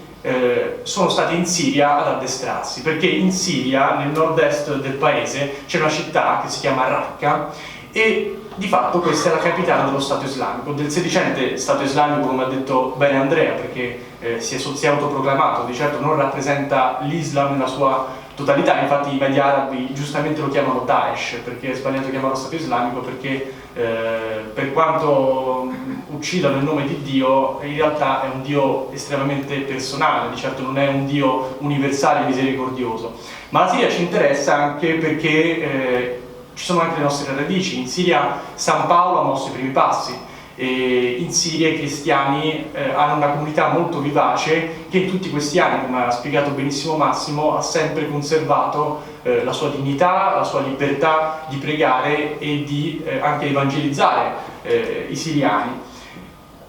sono state in Siria ad addestrarsi, perché in Siria, nel nord-est del paese, c'è una città che si chiama Raqqa, e di fatto questa è la capitale dello Stato islamico, del sedicente Stato islamico, come ha detto bene Andrea, perché si è autoproclamato, di certo non rappresenta l'Islam nella sua totalità. Infatti i media arabi giustamente lo chiamano Daesh, perché è sbagliato chiamarlo Stato islamico, perché per quanto uccidano in nome di Dio, in realtà è un Dio estremamente personale, di certo non è un Dio universale e misericordioso. Ma la Siria ci interessa anche perché ci sono anche le nostre radici. In Siria San Paolo ha mosso i primi passi, e in Siria i cristiani hanno una comunità molto vivace che in tutti questi anni, come ha spiegato benissimo Massimo, ha sempre conservato la sua dignità, la sua libertà di pregare e di anche evangelizzare i siriani.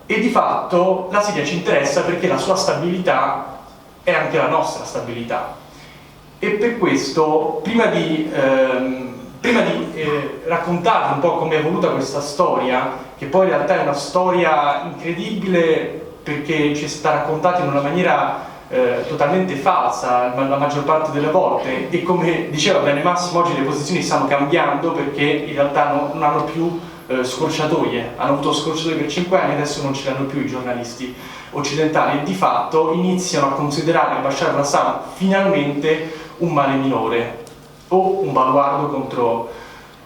E di fatto la Siria ci interessa perché la sua stabilità è anche la nostra stabilità, e per questo prima di raccontarvi un po' come è evoluta questa storia, che poi in realtà è una storia incredibile perché ci è stata raccontata in una maniera totalmente falsa la maggior parte delle volte, e come diceva bene Massimo, oggi le posizioni stanno cambiando perché in realtà non hanno più scorciatoie, hanno avuto scorciatoie per 5 anni, adesso non ce l'hanno più i giornalisti occidentali, e di fatto iniziano a considerare Bashar al-Assad finalmente un male minore o un baluardo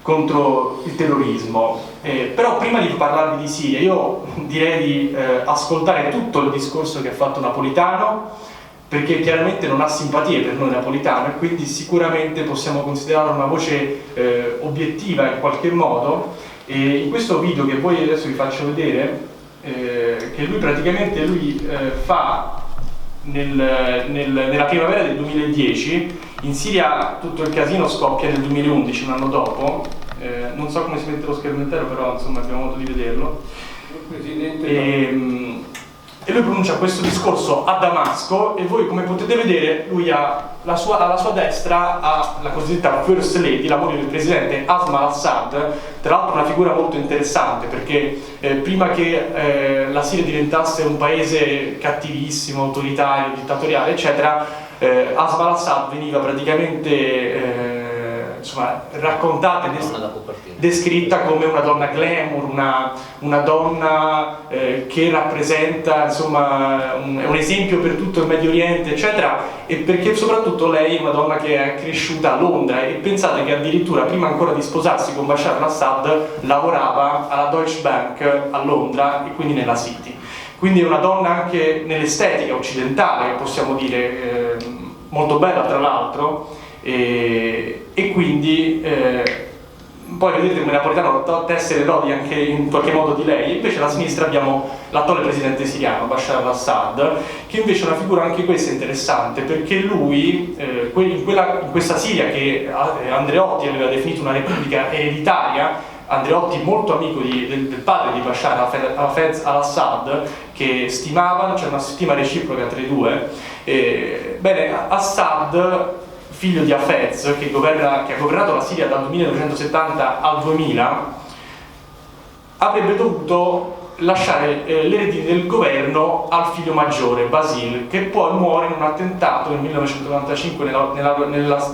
contro il terrorismo. Però prima di parlarvi di Siria io direi di ascoltare tutto il discorso che ha fatto Napolitano, perché chiaramente non ha simpatie per noi Napolitano, e quindi sicuramente possiamo considerarlo una voce obiettiva in qualche modo. E in questo video che poi adesso vi faccio vedere, che lui praticamente fa nella primavera del 2010, in Siria tutto il casino scoppia nel 2011, un anno dopo, non so come si mette lo schermo intero, però insomma abbiamo modo di vederlo. E lui pronuncia questo discorso a Damasco, e voi come potete vedere lui alla sua destra ha la cosiddetta First Lady, la moglie del presidente Asma al-Assad, tra l'altro una figura molto interessante perché prima che la Siria diventasse un paese cattivissimo, autoritario, dittatoriale eccetera, Asma al-Assad veniva praticamente insomma, raccontata e descritta come una donna glamour, una donna che rappresenta, insomma, è un esempio per tutto il Medio Oriente, eccetera, e perché soprattutto lei è una donna che è cresciuta a Londra, e pensate che addirittura prima ancora di sposarsi con Bashar al-Assad lavorava alla Deutsche Bank a Londra e quindi nella City. Quindi è una donna anche nell'estetica occidentale, possiamo dire, molto bella tra l'altro, e quindi poi vedete come Napolitano tesse le lodi anche in qualche modo di lei. Invece alla sinistra abbiamo l'attuale presidente siriano Bashar al-Assad, che invece è una figura anche questa interessante, perché lui in questa Siria che Andreotti aveva definito una repubblica ereditaria, Andreotti molto amico del padre di Bashar, Hafez al-Assad, che stimava, c'è una stima reciproca tra i due. Bene, Assad, figlio di Hafez, che ha governato la Siria dal 1970 al 2000, avrebbe dovuto lasciare le redini del governo al figlio maggiore, Basil, che poi muore in un attentato nel 1995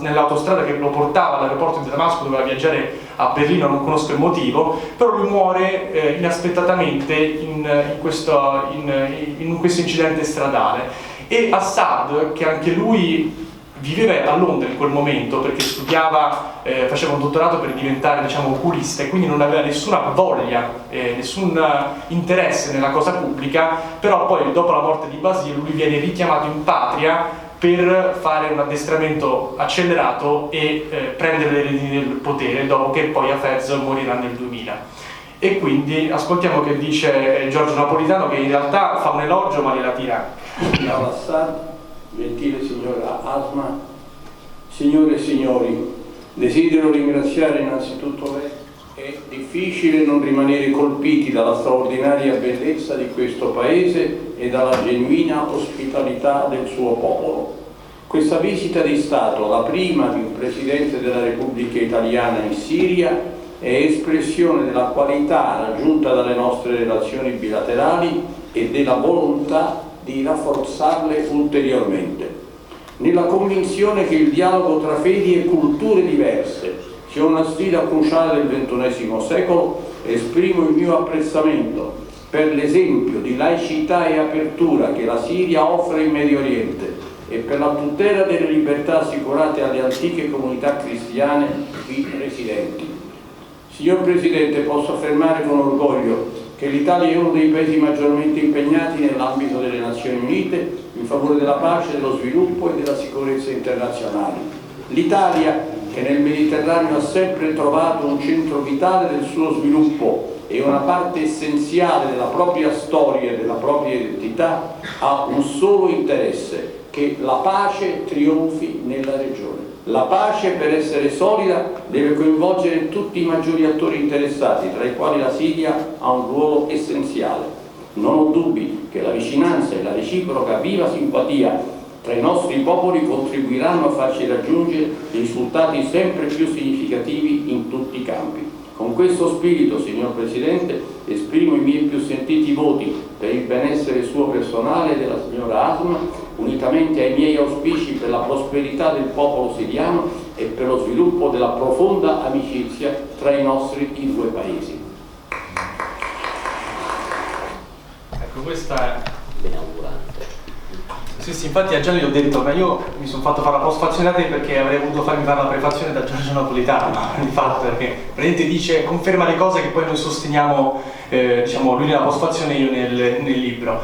nell'autostrada che lo portava all'aeroporto di Damasco, doveva viaggiare a Berlino, non conosco il motivo, però lui muore inaspettatamente in questo incidente stradale. E Assad, che anche lui viveva a Londra in quel momento perché studiava, faceva un dottorato per diventare, diciamo, oculista, e quindi non aveva nessuna voglia, nessun interesse nella cosa pubblica, però poi dopo la morte di Basil lui viene richiamato in patria per fare un addestramento accelerato e prendere le redini del potere, dopo che poi Hafez morirà nel 2000. E quindi ascoltiamo che dice Giorgio Napolitano, che in realtà fa un elogio ma gliela tira. Al-Assad, gentile signora Asma, signore e signori, desidero ringraziare innanzitutto lei. È difficile non rimanere colpiti dalla straordinaria bellezza di questo paese e dalla genuina ospitalità del suo popolo. Questa visita di Stato, la prima di un Presidente della Repubblica Italiana in Siria, è espressione della qualità raggiunta dalle nostre relazioni bilaterali e della volontà di rafforzarle ulteriormente. Nella convinzione che il dialogo tra fedi e culture diverse sia una sfida cruciale del XXI secolo, esprimo il mio apprezzamento per l'esempio di laicità e apertura che la Siria offre in Medio Oriente e per la tutela delle libertà assicurate alle antiche comunità cristiane qui residenti. Signor Presidente, posso affermare con orgoglio che l'Italia è uno dei paesi maggiormente impegnati nell'ambito delle Nazioni Unite in favore della pace, dello sviluppo e della sicurezza internazionali. L'Italia, che nel Mediterraneo ha sempre trovato un centro vitale del suo sviluppo e una parte essenziale della propria storia e della propria identità, ha un solo interesse: che la pace trionfi nella regione. La pace, per essere solida, deve coinvolgere tutti i maggiori attori interessati, tra i quali la Siria ha un ruolo essenziale. Non ho dubbi che la vicinanza e la reciproca viva simpatia tra i nostri popoli contribuiranno a farci raggiungere risultati sempre più significativi in tutti i campi. Con questo spirito, signor Presidente, esprimo i miei più sentiti voti per il benessere suo personale e della signora Asma, unitamente ai miei auspici per la prosperità del popolo siriano e per lo sviluppo della profonda amicizia tra i nostri due paesi. Ecco, questa è benaugurante. Sì, infatti a Gianni gli ho detto, ma io mi sono fatto fare la postfazione a te perché avrei voluto farmi fare la prefazione da Giorgio Napolitano, di fatto, perché praticamente dice, conferma le cose che poi noi sosteniamo, diciamo, lui nella postfazione e io nel libro.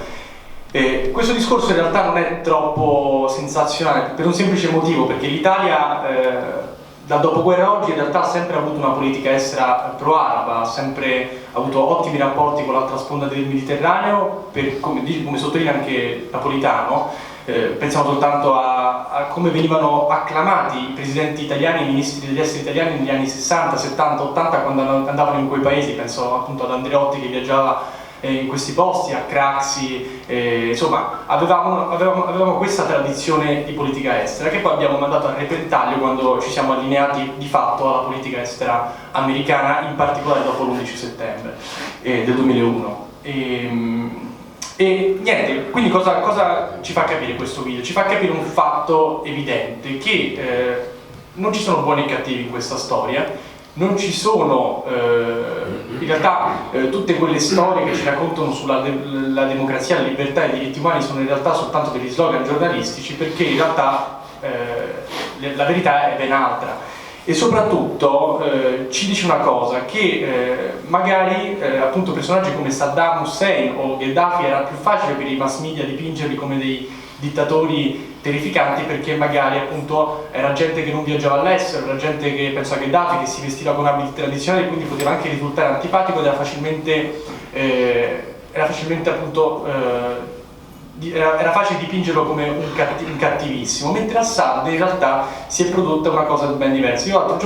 Questo discorso in realtà non è troppo sensazionale per un semplice motivo, perché l'Italia dal dopoguerra a oggi in realtà ha sempre avuto una politica estera pro-araba, ha sempre avuto ottimi rapporti con l'altra sponda del Mediterraneo, come sottolinea anche Napolitano. Pensiamo soltanto a come venivano acclamati i presidenti italiani, i ministri degli esteri italiani negli anni 60, 70, 80 quando andavano in quei paesi. Penso appunto ad Andreotti che viaggiava in questi posti, a Craxi, insomma avevamo questa tradizione di politica estera che poi abbiamo mandato a repentaglio quando ci siamo allineati di fatto alla politica estera americana, in particolare dopo l'11 settembre del 2001. E niente, quindi cosa ci fa capire questo video? Ci fa capire un fatto evidente, che non ci sono buoni e cattivi in questa storia, non ci sono in realtà tutte quelle storie che ci raccontano sulla la democrazia, la libertà e i diritti umani sono in realtà soltanto degli slogan giornalistici, perché in realtà la verità è ben altra. E soprattutto ci dice una cosa, che magari appunto personaggi come Saddam Hussein o Gheddafi era più facile per i mass media dipingerli come dei dittatori terrificanti, perché magari appunto era gente che non viaggiava all'estero, era gente che pensava a Gheddafi, che si vestiva con abiti tradizionali, quindi poteva anche risultare antipatico ed era facilmente appunto era facile dipingerlo come un cattivissimo, mentre Assad in realtà si è prodotta una cosa ben diversa. Io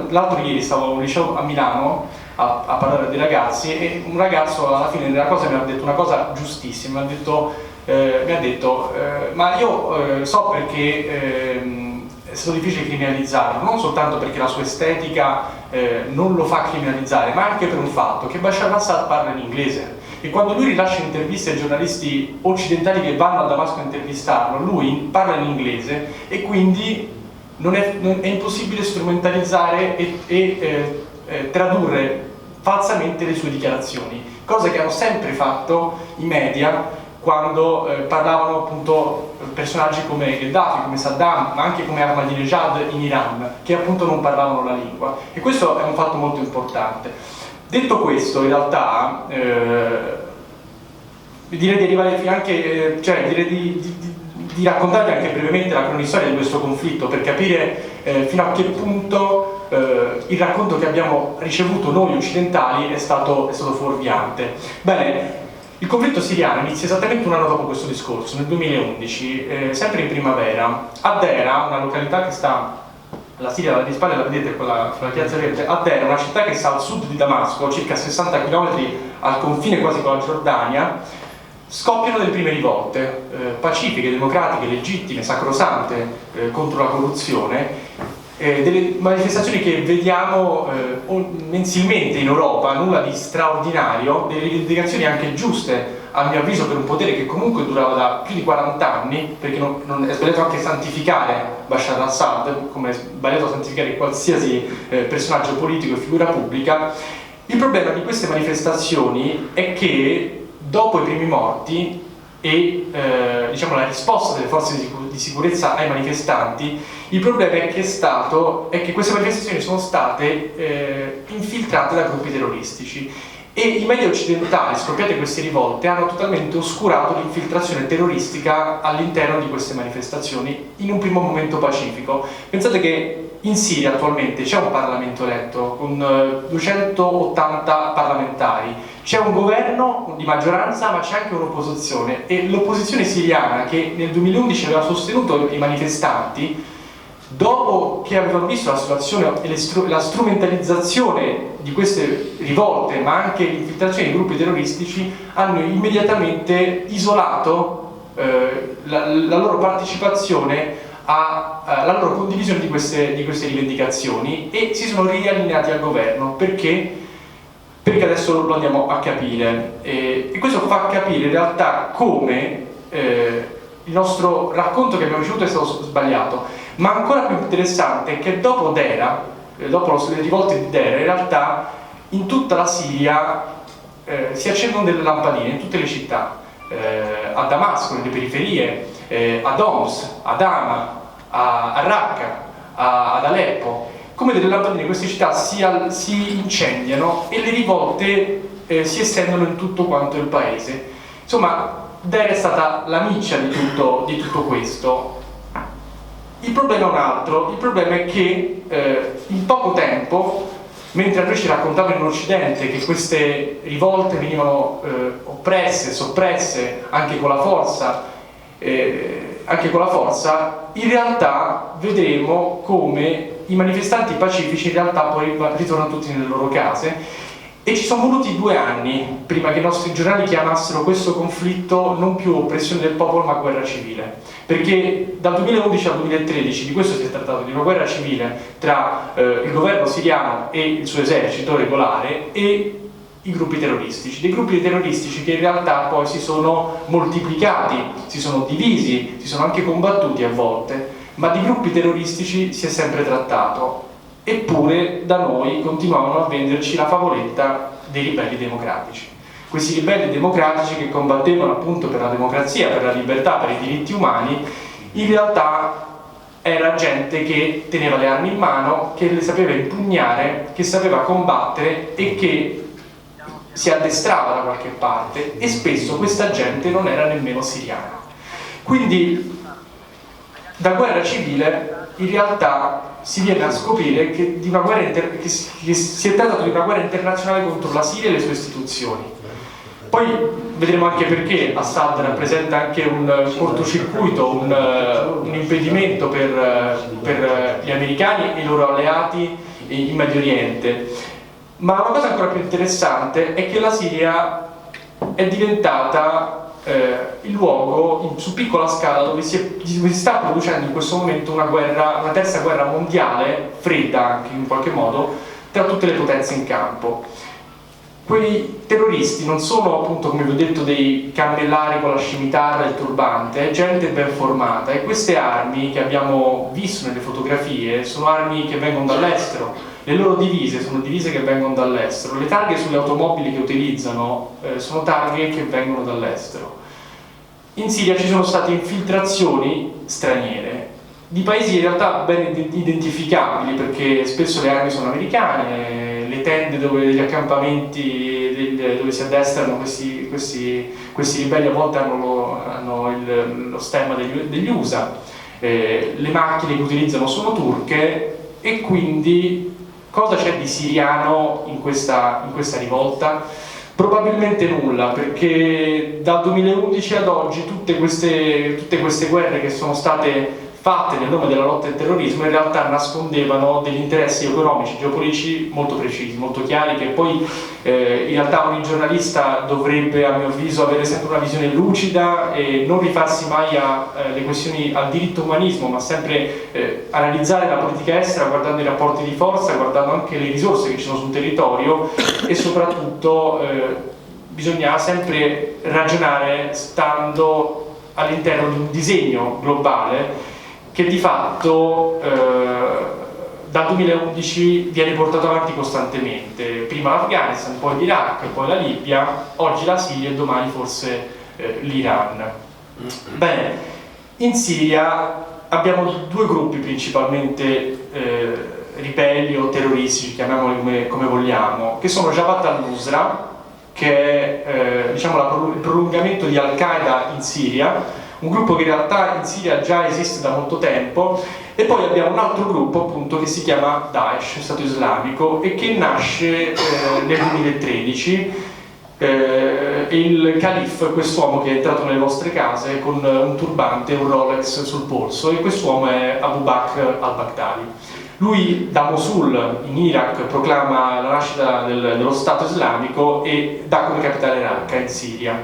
l'altro ieri stavo a un liceo a Milano a parlare a dei ragazzi, e un ragazzo alla fine della cosa mi ha detto una cosa giustissima, mi ha detto ma io so perché è stato difficile criminalizzarlo, non soltanto perché la sua estetica non lo fa criminalizzare, ma anche per un fatto che Bashar al-Assad parla in inglese, e quando lui rilascia interviste ai giornalisti occidentali che vanno a Damasco a intervistarlo, lui parla in inglese, e quindi è impossibile strumentalizzare e tradurre falsamente le sue dichiarazioni, cosa che hanno sempre fatto i media quando parlavano appunto personaggi come Gheddafi, come Saddam, ma anche come Ahmadinejad in Iran, che appunto non parlavano la lingua, e questo è un fatto molto importante. Detto questo, in realtà direi di arrivare anche, di raccontarvi anche brevemente la cronistoria di questo conflitto, per capire fino a che punto il racconto che abbiamo ricevuto noi occidentali è stato fuorviante. Bene, il conflitto siriano inizia esattamente un anno dopo questo discorso, nel 2011, sempre in primavera, a Dera, una località che sta, la Siria alle spalle la vedete con la piazza verde, a Dera, una città che sta al sud di Damasco, circa 60 km al confine quasi con la Giordania, scoppiano delle prime rivolte, pacifiche, democratiche, legittime, sacrosante, contro la corruzione, delle manifestazioni che vediamo mensilmente in Europa, nulla di straordinario, delle rivendicazioni anche giuste, a mio avviso, per un potere che comunque durava da più di 40 anni, perché non è sbagliato anche santificare Bashar al-Assad, come è sbagliato santificare qualsiasi personaggio politico e figura pubblica. Il problema di queste manifestazioni è che dopo i primi morti e diciamo la risposta delle forze di sicurezza ai manifestanti, il problema è che queste manifestazioni sono state infiltrate da gruppi terroristici, e i media occidentali, scoppiate queste rivolte, hanno totalmente oscurato l'infiltrazione terroristica all'interno di queste manifestazioni in un primo momento pacifico. Pensate che in Siria attualmente c'è un Parlamento eletto con 280 parlamentari, c'è un governo di maggioranza, ma c'è anche un'opposizione, e l'opposizione siriana, che nel 2011 aveva sostenuto i manifestanti, dopo che avevano visto la situazione e la strumentalizzazione di queste rivolte, ma anche l'infiltrazione di gruppi terroristici, hanno immediatamente isolato la loro partecipazione la loro condivisione di queste rivendicazioni, e si sono riallineati al governo. Perché adesso lo andiamo a capire, e questo fa capire in realtà come il nostro racconto che abbiamo ricevuto è stato sbagliato. Ma ancora più interessante è che dopo Dera, dopo le rivolte di Dera, in realtà in tutta la Siria si accendono delle lampadine, in tutte le città, a Damasco, nelle periferie, ad Homs, ad Hama, a Raqqa, ad Aleppo, come delle lampadine. Queste città si incendiano e le rivolte si estendono in tutto quanto il paese. Insomma, Dera è stata la miccia di tutto questo. Il problema è un altro, il problema è che in poco tempo, mentre noi ci raccontavano in Occidente che queste rivolte venivano oppresse, soppresse anche con la forza, in realtà vedremo come i manifestanti pacifici in realtà poi ritornano tutti nelle loro case. E ci sono voluti 2 anni prima che i nostri giornali chiamassero questo conflitto non più oppressione del popolo ma guerra civile, perché dal 2011 al 2013 di questo si è trattato, di una guerra civile tra il governo siriano e il suo esercito regolare e i gruppi terroristici, dei gruppi terroristici che in realtà poi si sono moltiplicati, si sono divisi, si sono anche combattuti a volte, ma di gruppi terroristici si è sempre trattato, eppure da noi continuavano a venderci la favoletta dei ribelli democratici. Questi ribelli democratici che combattevano appunto per la democrazia, per la libertà, per i diritti umani, in realtà era gente che teneva le armi in mano, che le sapeva impugnare, che sapeva combattere e che si addestrava da qualche parte, e spesso questa gente non era nemmeno siriana. Quindi da guerra civile in realtà si viene a scoprire che si è trattato di una guerra internazionale contro la Siria e le sue istituzioni. Poi vedremo anche perché Assad rappresenta anche un cortocircuito, un impedimento per gli americani e i loro alleati in Medio Oriente. Ma una cosa ancora più interessante è che la Siria è diventata il luogo su piccola scala dove si sta producendo in questo momento una terza guerra mondiale, fredda anche in qualche modo, tra tutte le potenze in campo. Quei terroristi non sono, appunto, come vi ho detto, dei cammellari con la scimitarra e il turbante, è gente ben formata, e queste armi che abbiamo visto nelle fotografie sono armi che vengono dall'estero, le loro divise sono divise che vengono dall'estero, le targhe sulle automobili che utilizzano sono targhe che vengono dall'estero. In Siria ci sono state infiltrazioni straniere di paesi in realtà ben identificabili, perché spesso le armi sono americane, le tende gli accampamenti dove si addestrano questi ribelli a volte hanno lo stemma degli USA, le macchine che utilizzano sono turche, e quindi cosa c'è di siriano in questa rivolta? Probabilmente nulla, perché dal 2011 ad oggi tutte queste guerre che sono state fatte nel nome della lotta al terrorismo in realtà nascondevano degli interessi economici, geopolitici molto precisi, molto chiari, che poi in realtà ogni giornalista dovrebbe, a mio avviso, avere sempre una visione lucida e non rifarsi mai alle questioni, al diritto umanismo, ma sempre analizzare la politica estera guardando i rapporti di forza, guardando anche le risorse che ci sono sul territorio, e soprattutto bisogna sempre ragionare stando all'interno di un disegno globale che di fatto dal 2011 viene portato avanti costantemente, prima l'Afghanistan, poi l'Iraq, poi la Libia, oggi la Siria e domani forse l'Iran. Bene, in Siria abbiamo due gruppi principalmente ribelli o terroristici, chiamiamoli come vogliamo, che sono Jabhat al-Nusra, che è il prolungamento di Al-Qaeda in Siria, un gruppo che in realtà in Siria già esiste da molto tempo, e poi abbiamo un altro gruppo appunto che si chiama Daesh, Stato Islamico, e che nasce nel 2013. Il califfo è quest'uomo che è entrato nelle vostre case con un turbante e un Rolex sul polso, e quest'uomo è Abu Bakr al-Baghdadi. Lui da Mosul in Iraq proclama la nascita dello Stato Islamico e dà come capitale Raqqa in Siria.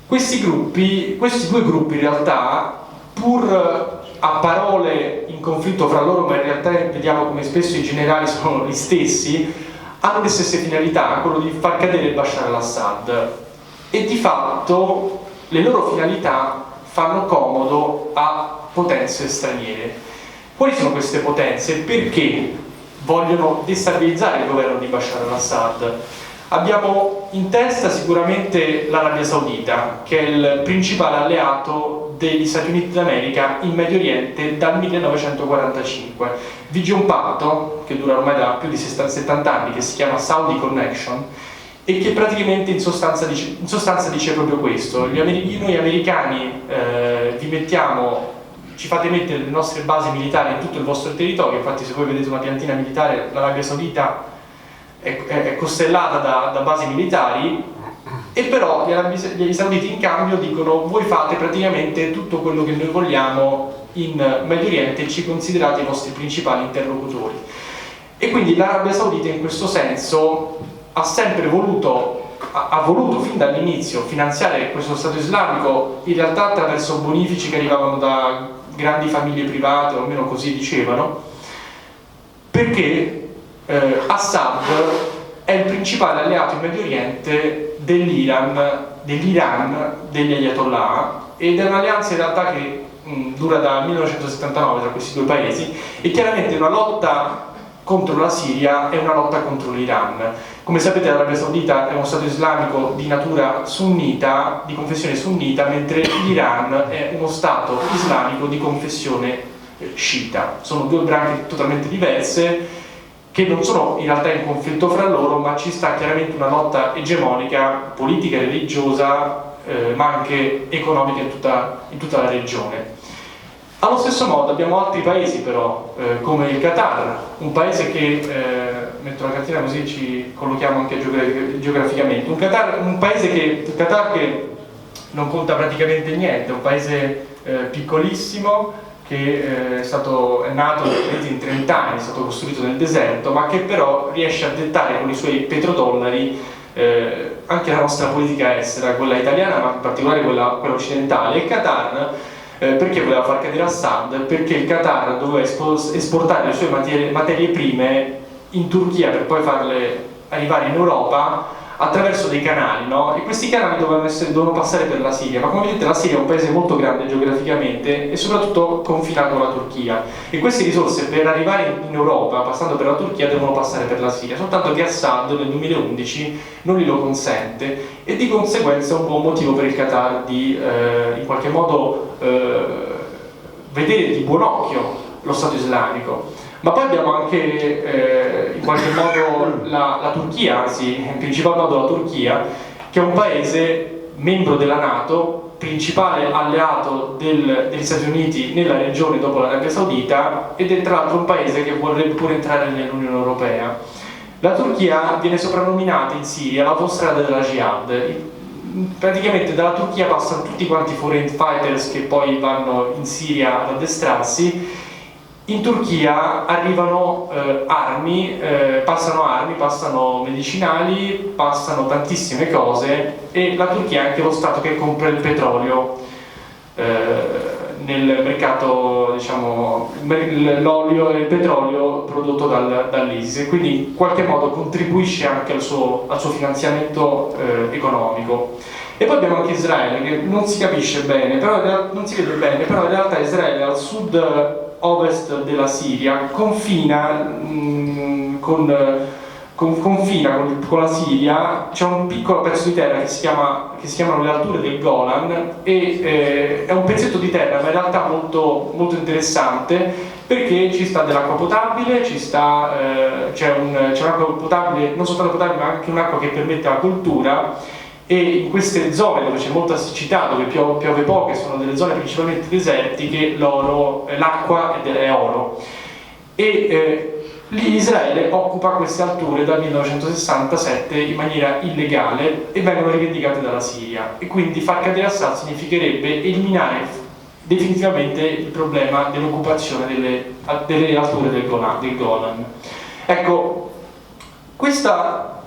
Questi due gruppi in realtà, pur a parole in conflitto fra loro, ma in realtà vediamo come spesso i generali sono gli stessi, hanno le stesse finalità, quello di far cadere Bashar al-Assad, e di fatto le loro finalità fanno comodo a potenze straniere. Quali sono queste potenze? Perché vogliono destabilizzare il governo di Bashar al-Assad? Abbiamo in testa sicuramente l'Arabia Saudita, che è il principale alleato degli Stati Uniti d'America in Medio Oriente dal 1945. Vige un patto che dura ormai da più di 70 anni, che si chiama Saudi Connection, e che praticamente in sostanza dice proprio questo: noi americani ci fate mettere le nostre basi militari in tutto il vostro territorio. Infatti, se voi vedete una piantina militare, l'Arabia Saudita è costellata da basi militari, e però gli sauditi in cambio dicono: voi fate praticamente tutto quello che noi vogliamo in Medio Oriente e ci considerate i vostri principali interlocutori. E quindi l'Arabia Saudita in questo senso ha sempre voluto fin dall'inizio finanziare questo Stato Islamico, in realtà attraverso bonifici che arrivavano da grandi famiglie private, o almeno così dicevano, perché Assad è il principale alleato in Medio Oriente dell'Iran, degli Ayatollah, ed è un'alleanza in realtà che dura dal 1979 tra questi due paesi, e chiaramente una lotta contro la Siria è una lotta contro l'Iran. Come sapete, l'Arabia Saudita è uno stato islamico di natura sunnita, di confessione sunnita, mentre l'Iran è uno stato islamico di confessione sciita. Sono due branche totalmente diverse che non sono in realtà in conflitto fra loro, ma ci sta chiaramente una lotta egemonica, politica e religiosa, ma anche economica in tutta la regione. Allo stesso modo abbiamo altri paesi però, come il Qatar, un paese che, metto la cartina così ci collochiamo anche geograficamente, un Qatar che non conta praticamente niente, è un paese piccolissimo, che è nato in 30 anni, è stato costruito nel deserto, ma che però riesce a dettare con i suoi petrodollari anche la nostra politica estera, quella italiana, ma in particolare quella occidentale. Il Qatar, perché voleva far cadere Assad? Perché il Qatar doveva esportare le sue materie prime in Turchia per poi farle arrivare in Europa attraverso dei canali, no? E questi canali dovevano passare per la Siria, ma come vedete la Siria è un paese molto grande geograficamente e soprattutto confinato con la Turchia, e queste risorse per arrivare in Europa passando per la Turchia devono passare per la Siria, soltanto che Assad nel 2011 non glielo consente, e di conseguenza è un buon motivo per il Qatar di in qualche modo vedere di buon occhio lo Stato islamico. Ma poi abbiamo anche in qualche modo la Turchia, anzi in principal modo la Turchia, che è un paese membro della NATO, principale alleato degli Stati Uniti nella regione dopo l'Arabia Saudita, ed è tra l'altro un paese che vorrebbe pure entrare nell'Unione Europea. La Turchia viene soprannominata in Siria l'autostrada della Jihad. Praticamente dalla Turchia passano tutti quanti foreign fighters che poi vanno in Siria ad addestrarsi. In Turchia arrivano passano medicinali, passano tantissime cose, e la Turchia è anche lo stato che compra il petrolio nel mercato, diciamo, l'olio e il petrolio prodotto dall'ISIS, e quindi in qualche modo contribuisce anche al suo finanziamento economico. E poi abbiamo anche Israele, che non si capisce bene, non si vede bene, però in realtà Israele al sud-ovest della Siria confina con la Siria, c'è un piccolo pezzo di terra che si chiamano le alture del Golan, e è un pezzetto di terra ma in realtà molto, molto interessante, perché ci sta dell'acqua potabile, c'è un'acqua potabile, non soltanto potabile ma anche un'acqua che permette la coltura, e in queste zone dove c'è molta siccità, dove piove poco, sono delle zone principalmente desertiche, l'acqua è oro. Lì Israele occupa queste alture dal 1967 in maniera illegale e vengono rivendicate dalla Siria, e quindi far cadere Assad significherebbe eliminare definitivamente il problema dell'occupazione delle alture del Golan. Ecco, questa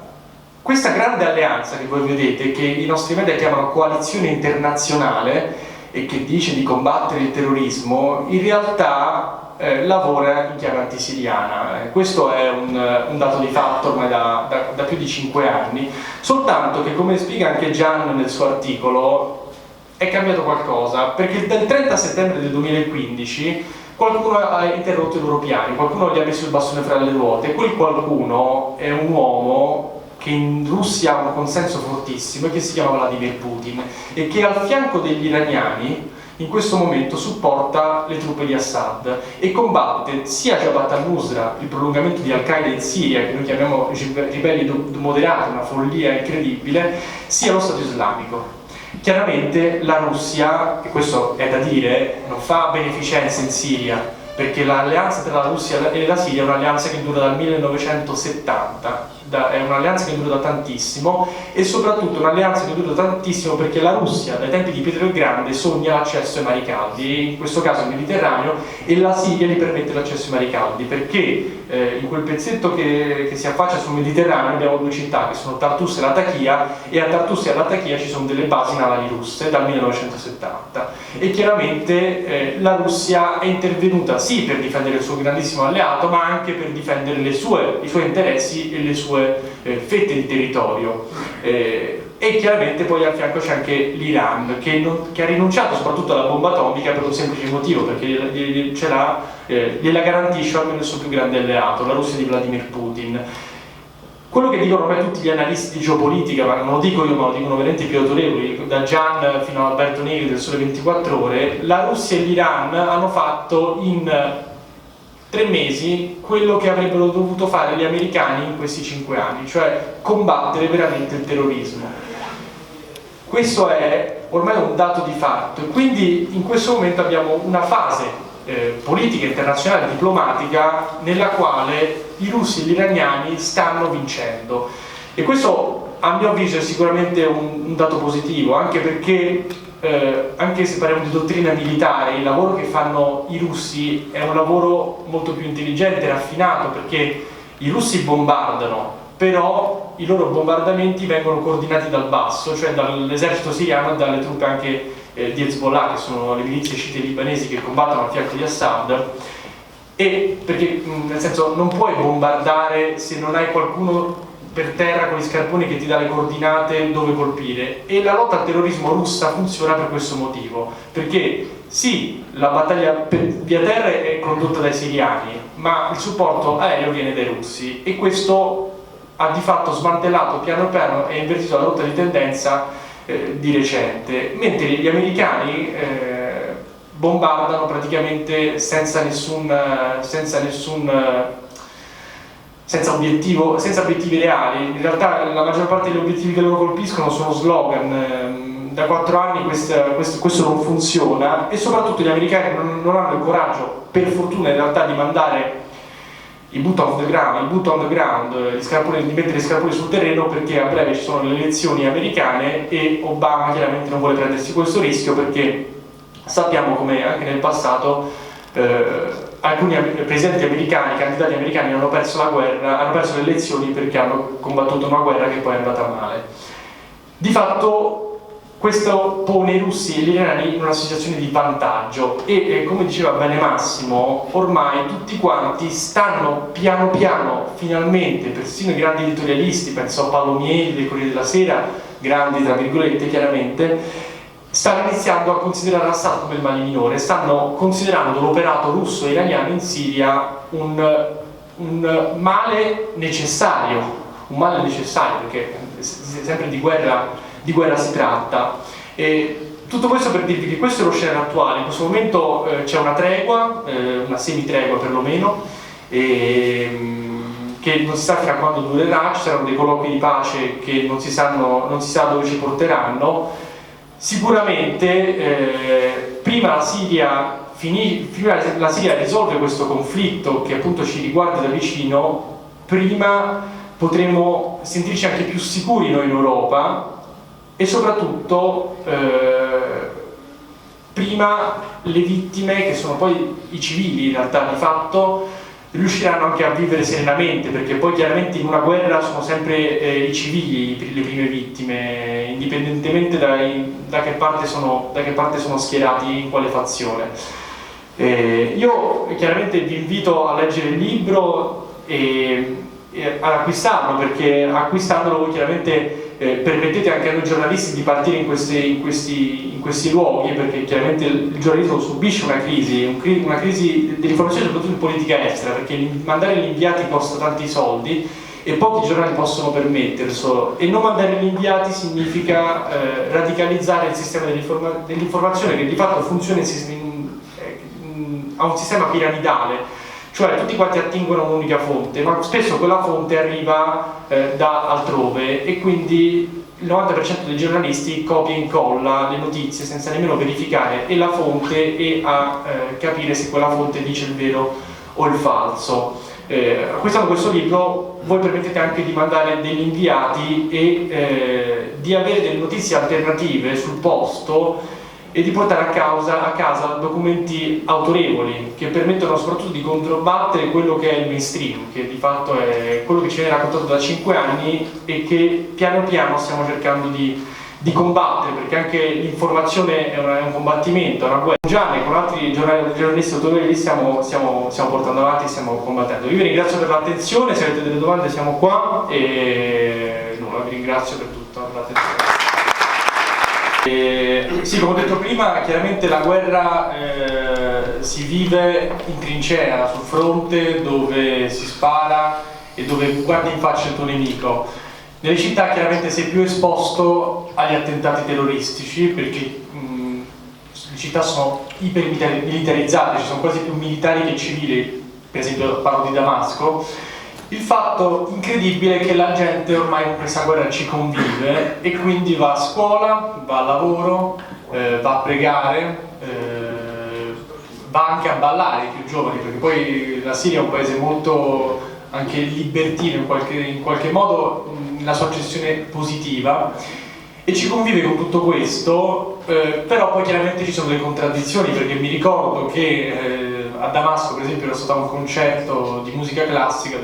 grande alleanza che voi vedete, che i nostri media chiamano coalizione internazionale e che dice di combattere il terrorismo, in realtà lavora in chiave antisiriana. Questo è un dato di fatto ormai da più di 5 anni, soltanto che, come spiega anche Gian nel suo articolo, è cambiato qualcosa, perché dal 30 settembre del 2015 qualcuno ha interrotto i loro piani, qualcuno gli ha messo il bastone fra le ruote, e quel qualcuno è un uomo che in Russia ha un consenso fortissimo e che si chiama Vladimir Putin, e che al fianco degli iraniani in questo momento supporta le truppe di Assad e combatte sia Jabhat al-Nusra, il prolungamento di Al-Qaeda in Siria, che noi chiamiamo ribelli moderati, una follia incredibile, sia lo Stato islamico. Chiaramente la Russia, e questo è da dire, non fa beneficenza in Siria, perché l'alleanza tra la Russia e la Siria è un'alleanza che dura dal 1970, è un'alleanza che dura da tantissimo, e soprattutto un'alleanza che dura tantissimo perché la Russia dai tempi di Pietro il Grande sogna l'accesso ai mari caldi, in questo caso il Mediterraneo, e la Siria gli permette l'accesso ai mari caldi, perché in quel pezzetto che si affaccia sul Mediterraneo abbiamo due città che sono Tartus e Latakia, e a Tartus e a Latakia ci sono delle basi navali russe dal 1970, e chiaramente la Russia è intervenuta sì per difendere il suo grandissimo alleato, ma anche per difendere i suoi interessi e le sue fette di territorio, e e chiaramente poi al fianco c'è anche l'Iran che ha rinunciato soprattutto alla bomba atomica per un semplice motivo, perché gliela garantisce almeno il suo più grande alleato, la Russia di Vladimir Putin. Quello che dicono ormai tutti gli analisti di geopolitica, ma non lo dico io, ma lo dicono veramente i più autorevoli, da Gian fino a Alberto Negri del Sole 24 Ore, la Russia e l'Iran hanno fatto in 3 mesi quello che avrebbero dovuto fare gli americani in questi 5 anni, cioè combattere veramente il terrorismo. Questo è ormai un dato di fatto e quindi in questo momento abbiamo una fase politica internazionale diplomatica nella quale i russi e gli iraniani stanno vincendo, e questo a mio avviso è sicuramente un dato positivo, anche perché anche se parliamo di dottrina militare, il lavoro che fanno i russi è un lavoro molto più intelligente e raffinato, perché i russi bombardano, però i loro bombardamenti vengono coordinati dal basso, cioè dall'esercito siriano e dalle truppe anche di Hezbollah, che sono le milizie sciite libanesi che combattono a fianco di Assad, e perché nel senso non puoi bombardare se non hai qualcuno per terra con gli scarponi che ti dà le coordinate dove colpire, e la lotta al terrorismo russa funziona per questo motivo, perché sì, la battaglia via terra è condotta dai siriani, ma il supporto aereo viene dai russi, e questo ha di fatto smantellato piano piano e invertito la rotta di tendenza di recente, mentre gli americani bombardano praticamente senza obiettivi reali. In realtà la maggior parte degli obiettivi che loro colpiscono sono slogan. Da 4 anni questo non funziona, e soprattutto gli americani non hanno il coraggio, per fortuna in realtà, di mandare i boot on the ground, di mettere gli scarponi sul terreno, perché a breve ci sono le elezioni americane e Obama chiaramente non vuole prendersi questo rischio, perché sappiamo come anche nel passato alcuni presidenti americani, candidati americani hanno perso le elezioni perché hanno combattuto una guerra che poi è andata male. Di fatto questo pone i russi e gli iraniani in una situazione di vantaggio e come diceva bene Massimo, ormai tutti quanti stanno piano piano, finalmente, persino i grandi editorialisti, penso a Paolo Mieli del Corriere della Sera, grandi tra virgolette chiaramente, stanno iniziando a considerare Assad come il male minore, stanno considerando l'operato russo e iraniano in Siria un male necessario, perché sempre di guerra si tratta. E tutto questo per dirvi che questo è lo scenario attuale. In questo momento c'è una tregua, una semitregua perlomeno, che non si sa fino a quando durerà, ci saranno dei colloqui di pace che non si sa dove ci porteranno. Sicuramente prima la Siria risolve questo conflitto che appunto ci riguarda da vicino, prima potremo sentirci anche più sicuri noi in Europa, e soprattutto prima le vittime, che sono poi i civili in realtà di fatto, riusciranno anche a vivere serenamente, perché poi chiaramente in una guerra sono sempre i civili le prime vittime, indipendentemente da che parte sono schierati, in quale fazione. Io chiaramente vi invito a leggere il libro e ad acquistarlo, perché acquistandolo voi chiaramente permettete anche a noi giornalisti di partire in questi luoghi, perché chiaramente il giornalismo subisce una crisi dell'informazione, soprattutto in politica estera, perché mandare gli inviati costa tanti soldi e pochi giornali possono permetterselo, e non mandare gli inviati significa radicalizzare il sistema dell'informazione, che di fatto funziona ha un sistema piramidale, cioè tutti quanti attingono a un'unica fonte, ma spesso quella fonte arriva da altrove, e quindi il 90% dei giornalisti copia e incolla le notizie senza nemmeno verificare la fonte e a capire se quella fonte dice il vero o il falso. Acquistando questo libro voi permettete anche di mandare degli inviati e di avere delle notizie alternative sul posto, e di portare a casa documenti autorevoli che permettono soprattutto di controbattere quello che è il mainstream, che di fatto è quello che ci viene raccontato da 5 anni e che piano piano stiamo cercando di combattere, perché anche l'informazione è un combattimento, è una guerra. Gianni, con altri giornalisti autorevoli stiamo portando avanti e stiamo combattendo. Io vi ringrazio per l'attenzione, se avete delle domande siamo qua, e nulla, vi ringrazio. ringrazio per tutta l'attenzione. Sì, come ho detto prima, chiaramente la guerra si vive in trincea, sul fronte dove si spara e dove guardi in faccia il tuo nemico. Nelle città chiaramente sei più esposto agli attentati terroristici, perché le città sono ipermilitarizzate, ci sono quasi più militari che civili, per esempio parlo di Damasco. Il fatto incredibile è che la gente ormai con questa guerra ci convive e quindi va a scuola, va al lavoro, va a pregare, va anche a ballare, i più giovani, perché poi la Siria è un paese molto anche libertino in qualche modo nella sua gestione positiva, e ci convive con tutto questo, però poi chiaramente ci sono delle contraddizioni, perché mi ricordo che a Damasco per esempio ero stato a un concerto di musica classica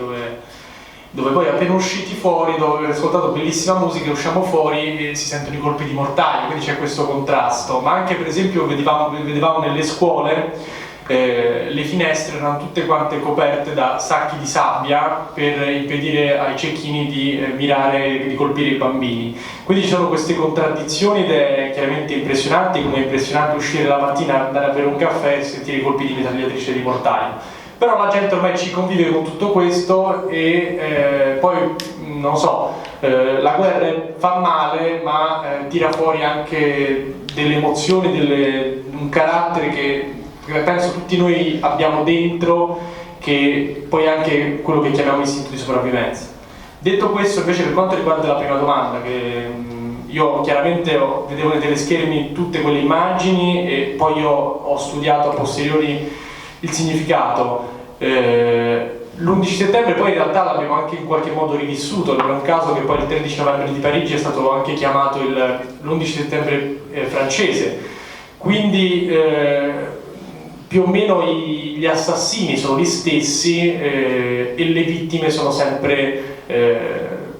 dove poi appena usciti fuori, dopo aver ascoltato bellissima musica, usciamo fuori e si sentono i colpi di mortaio, quindi c'è questo contrasto. Ma anche per esempio vedevamo nelle scuole le finestre erano tutte quante coperte da sacchi di sabbia per impedire ai cecchini di mirare, di colpire i bambini. Quindi ci sono queste contraddizioni ed è chiaramente impressionante, come è impressionante uscire la mattina, andare a bere un caffè e sentire i colpi di mitragliatrice di mortaio. Però la gente ormai ci convive con tutto questo e poi, non so, la guerra fa male, ma tira fuori anche delle emozioni, un carattere che penso tutti noi abbiamo dentro, che poi è anche quello che chiamiamo istinto di sopravvivenza. Detto questo, invece, per quanto riguarda la prima domanda, che io chiaramente vedevo nei teleschermi tutte quelle immagini e poi io ho studiato a posteriori il significato. L'11 settembre poi in realtà l'abbiamo anche in qualche modo rivissuto, non è un caso che poi il 13 novembre di Parigi è stato anche chiamato l'11 settembre francese, quindi più o meno gli assassini sono gli stessi e le vittime sono sempre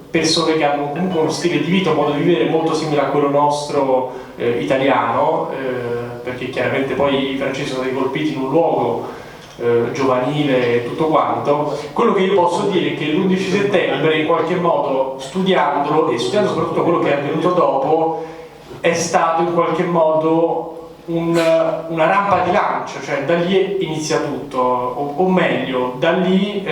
persone che hanno comunque uno stile di vita, un modo di vivere molto simile a quello nostro italiano, perché chiaramente poi i francesi sono stati colpiti in un luogo giovanile e tutto quanto. Quello che io posso dire è che l'11 settembre in qualche modo, studiandolo e studiando soprattutto quello che è avvenuto dopo, è stato in qualche modo una rampa di lancio, cioè da lì inizia tutto, o meglio, da lì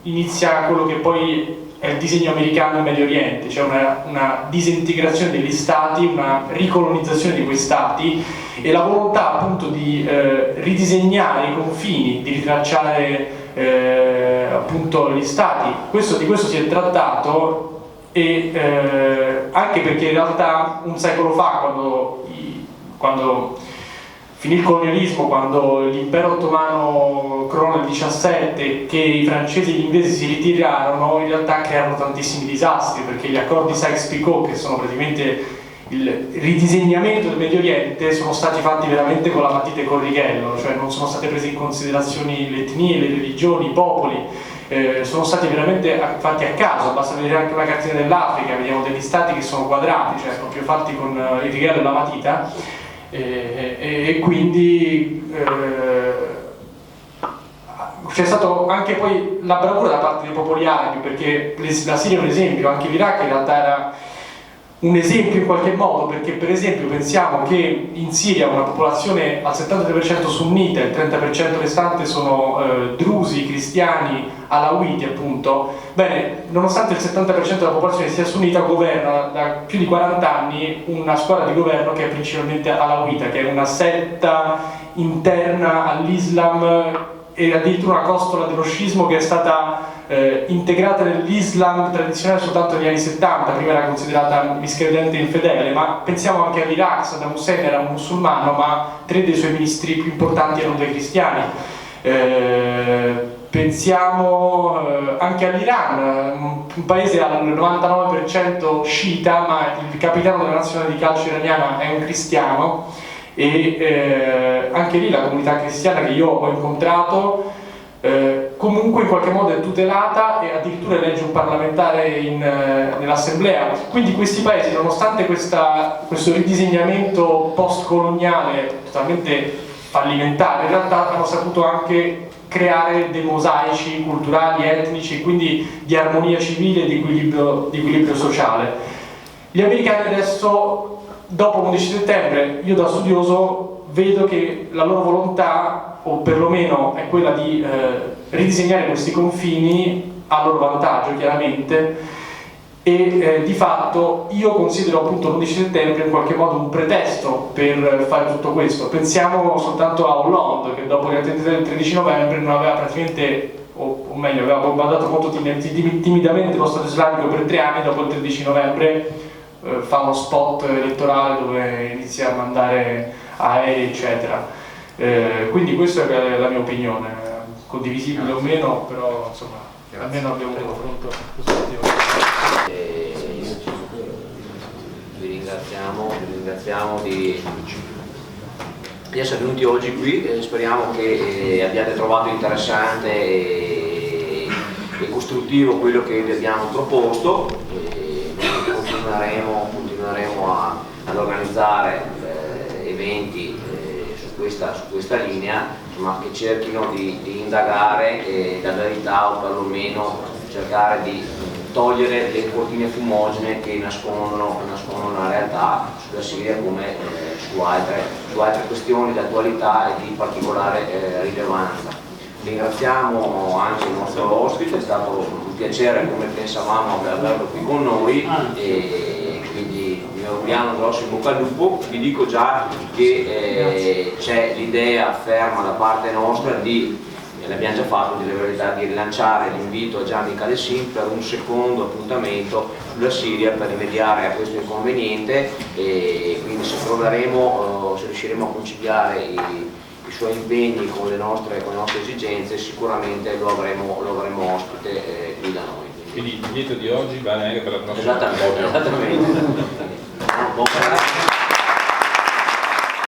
inizia quello che poi è il disegno americano in Medio Oriente, cioè una disintegrazione degli stati, una ricolonizzazione di quei stati e la volontà appunto di ridisegnare i confini, di ritracciare appunto gli stati. Di questo si è trattato e anche perché in realtà un secolo fa, quando finì il colonialismo, quando l'impero ottomano crollò nel 17, che i francesi e gli inglesi si ritirarono, in realtà crearono tantissimi disastri, perché gli accordi Sykes-Picot, che sono praticamente il ridisegnamento del Medio Oriente, sono stati fatti veramente con la matita e col righello, cioè non sono state prese in considerazione le etnie, le religioni, i popoli, sono stati veramente fatti a caso. Basta vedere anche una cartina dell'Africa, vediamo degli stati che sono quadrati, cioè proprio fatti con il righello e la matita. E quindi c'è stato anche poi la bravura da parte dei popoli arabi, perché la Siria è un esempio, anche l'Iraq in realtà era un esempio in qualche modo, perché per esempio pensiamo che in Siria una popolazione al 73% sunnita, il 30% restante sono drusi, cristiani, alawiti appunto. Bene, nonostante il 70% della popolazione sia sunnita, governa da più di 40 anni una squadra di governo che è principalmente alawita, che è una setta interna all'Islam e addirittura una costola dello sciismo che è stata integrata nell'Islam tradizionale soltanto negli anni 70, prima era considerata miscredente e infedele, ma pensiamo anche all'Iraq. Saddam Hussein era un musulmano, ma 3 dei suoi ministri più importanti erano dei cristiani. Pensiamo anche all'Iran, un paese al 99% sciita, ma il capitano della nazionale di calcio iraniana è un cristiano e anche lì la comunità cristiana che io ho incontrato comunque in qualche modo è tutelata e addirittura elegge un parlamentare nell'assemblea. Quindi questi paesi, nonostante questo ridisegnamento post-coloniale totalmente fallimentare, in realtà hanno saputo anche creare dei mosaici culturali, etnici, quindi di armonia civile e di equilibrio sociale. Gli americani adesso, dopo l'11 settembre, io da studioso vedo che la loro volontà, o perlomeno è quella di ridisegnare questi confini a loro vantaggio, chiaramente, e di fatto io considero appunto l'11 settembre in qualche modo un pretesto per fare tutto questo. Pensiamo soltanto a Hollande, che dopo gli attentati del 13 novembre non aveva praticamente, o meglio, aveva bombardato molto timidamente lo Stato islamico per 3 anni. Dopo il 13 novembre fa uno spot elettorale dove inizia a mandare aerei, eccetera. Quindi questa è la mia opinione, condivisibile o meno, però insomma almeno abbiamo un confronto costruttivo. Vi ringraziamo di essere venuti oggi qui, speriamo che abbiate trovato interessante e costruttivo quello che vi abbiamo proposto. Continueremo ad organizzare eventi su questa linea, insomma, che cerchino di indagare la verità, o perlomeno cercare di togliere le cortine fumogene che nascondono la realtà sulla Siria, come su altre questioni di attualità e di particolare rilevanza. Ringraziamo anche il nostro ospite, è stato un piacere, come pensavamo, averlo qui con noi, e quindi vi auguriamo un grosso in bocca al lupo. Vi dico già che c'è l'idea ferma da parte nostra di, l'abbiamo già fatto, di verità, di rilanciare l'invito a Gianni Calessin per un secondo appuntamento sulla Siria per rimediare a questo inconveniente, e quindi se riusciremo a conciliare i suoi impegni con le nostre esigenze, sicuramente lo avremo ospite qui da noi. Quindi l'invito di oggi vale anche per la prossima volta. Esattamente.